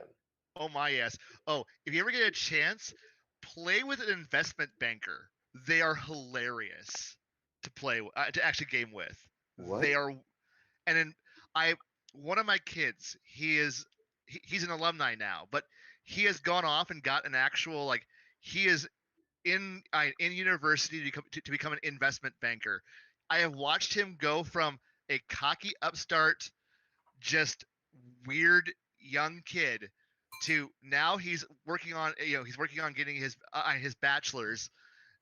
Oh my yes. Oh, if you ever get a chance, play with an investment banker. They are hilarious to play to actually game with. What? They are, and then one of my kids, he's an alumni now, but he has gone off and got an actual like he is in university to become an investment banker. I have watched him go from a cocky upstart, just weird young kid to now he's working on getting his bachelor's,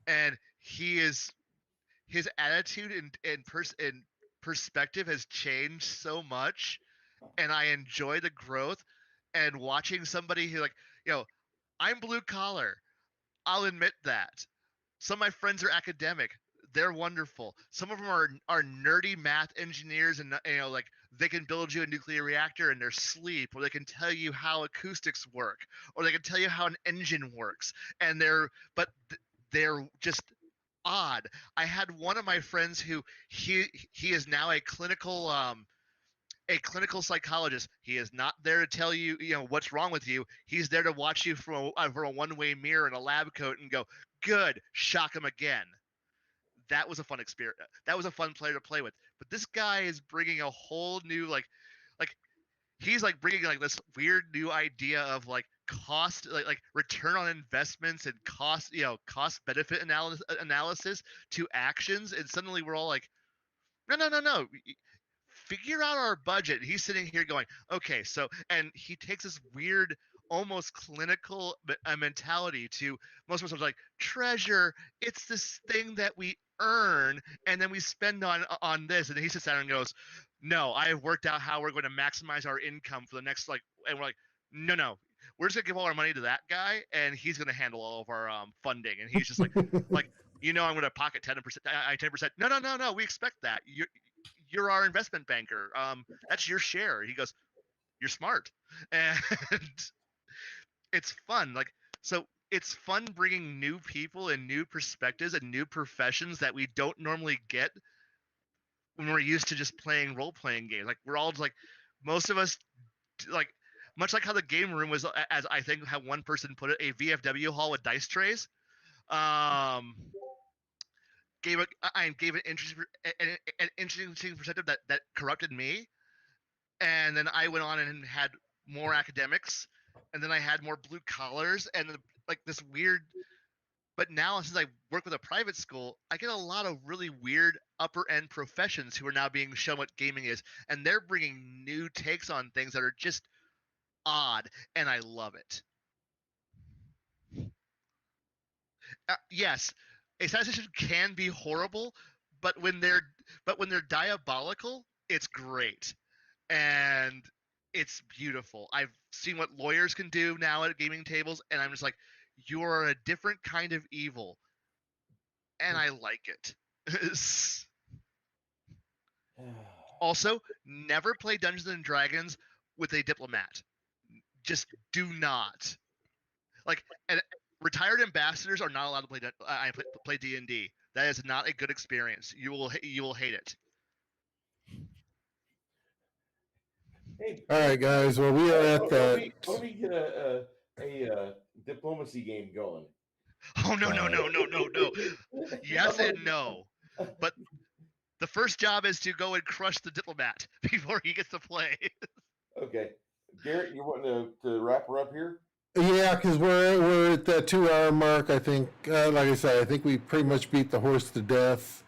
and his attitude and perspective has changed so much, and I enjoy the growth and watching somebody who like I'm blue collar. I'll admit that. Some of my friends are academic. They're wonderful. Some of them are nerdy math engineers, and like they can build you a nuclear reactor in their sleep, or they can tell you how acoustics work, or they can tell you how an engine works. And they're just odd. I had one of my friends who he is now a clinical psychologist. He is not there to tell you, what's wrong with you. He's there to watch you from a one-way mirror in a lab coat and go, good, shock him again. That was a fun experience. That was a fun player to play with. But this guy is bringing a whole new like he's like bringing like this weird new idea of like cost, like return on investments and cost benefit analysis to actions. And suddenly we're all like, no. Figure out our budget. He's sitting here going, okay, so, and he takes this weird, almost clinical mentality to most of us like treasure. It's this thing that we earn and then we spend on this. And he sits down and goes, no, I have worked out how we're going to maximize our income for the next and we're like, no. We're just gonna give all our money to that guy, and he's gonna handle all of our funding. And he's just like, I'm gonna pocket 10%. 10%. No. We expect that. you're our investment banker. That's your share. He goes, you're smart. And it's fun. Like, so it's fun bringing new people and new perspectives and new professions that we don't normally get when we're used to just playing role-playing games. Like, we're all just like, most of us, like, much like how the game room was, as I think how one person put it, a VFW hall with dice trays. Gave an interesting perspective that corrupted me, and then I went on and had more academics, and then I had more blue collars, and like this weird. But now, since I work with a private school, I get a lot of really weird upper end professions who are now being shown what gaming is, and they're bringing new takes on things that are just odd, and I love it. Yes, a statistician can be horrible, but when they're diabolical, it's great, and it's beautiful. I've seen what lawyers can do now at gaming tables, and I'm just like, you're a different kind of evil, and I like it. Also, never play Dungeons and Dragons with a diplomat. Just do not. Like, and retired ambassadors are not allowed to play D&D. That is not a good experience. You will hate it. Hey, All right, guys. Well, we are at that. Let me get a diplomacy game going. Oh no. Yes and no. But the first job is to go and crush the diplomat before he gets to play. Okay, Garrett, you want to wrap her up here? Yeah, because we're at that 2 hour mark. I think, like I said, I think we pretty much beat the horse to death.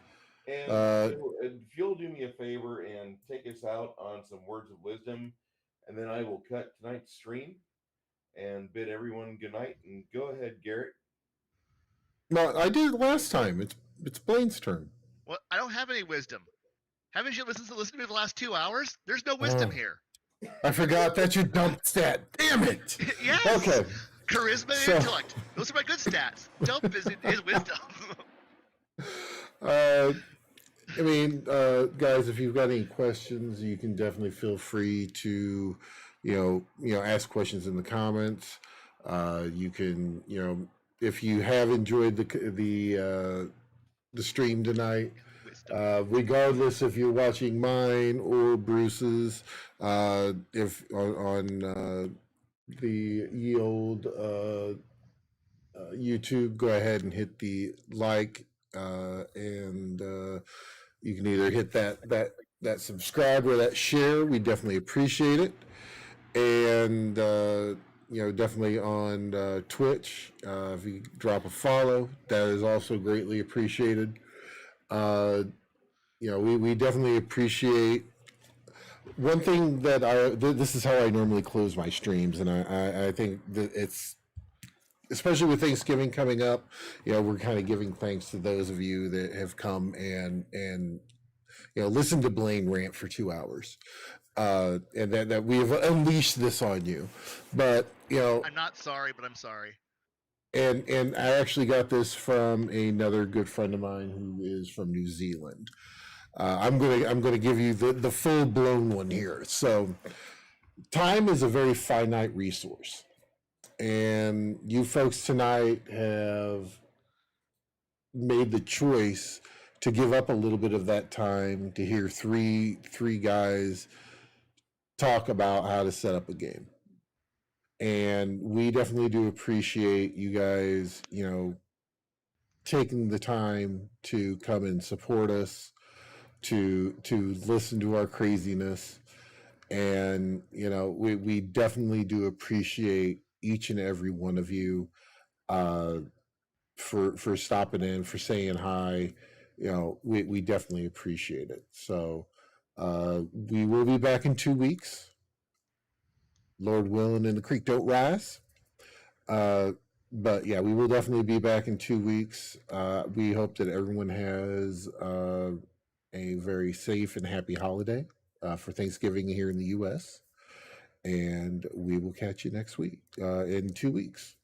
And if you'll do me a favor and take us out on some words of wisdom, and then I will cut tonight's stream and bid everyone good night. And go ahead, Garrett. No, I did it last time. It's Blaine's turn. Well, I don't have any wisdom. Haven't you listened to me the last 2 hours? There's no wisdom here. I forgot that's your dump stat. Damn it. Yes. Okay. Charisma and intellect. Those are my good stats. Dump is wisdom. I mean, guys, if you've got any questions, you can definitely feel free to, ask questions in the comments. You can, if you have enjoyed the stream tonight, regardless if you're watching mine or Bruce's, if on the ye old YouTube, go ahead and hit the like, and you can either hit that subscribe or that share. We definitely appreciate it, and definitely on Twitch, if you drop a follow, that is also greatly appreciated. We definitely appreciate. One thing that this is how I normally close my streams, and I think that it's, especially with Thanksgiving coming up, we're kind of giving thanks to those of you that have come and listen to Blaine rant for 2 hours, and that we have unleashed this on you. But I'm not sorry, but I'm sorry. And I actually got this from another good friend of mine who is from New Zealand. I'm gonna give you the full blown one here. So, time is a very finite resource, and you folks tonight have made the choice to give up a little bit of that time to hear three guys talk about how to set up a game. And we definitely do appreciate you guys, taking the time to come and support us, to listen to our craziness. And, we definitely do appreciate each and every one of you for stopping in, for saying hi. We definitely appreciate it. So we will be back in 2 weeks. Lord willing, and the creek don't rise. But yeah, we will definitely be back in 2 weeks. We hope that everyone has a very safe and happy holiday for Thanksgiving here in the U.S. And we will catch you next week, in 2 weeks.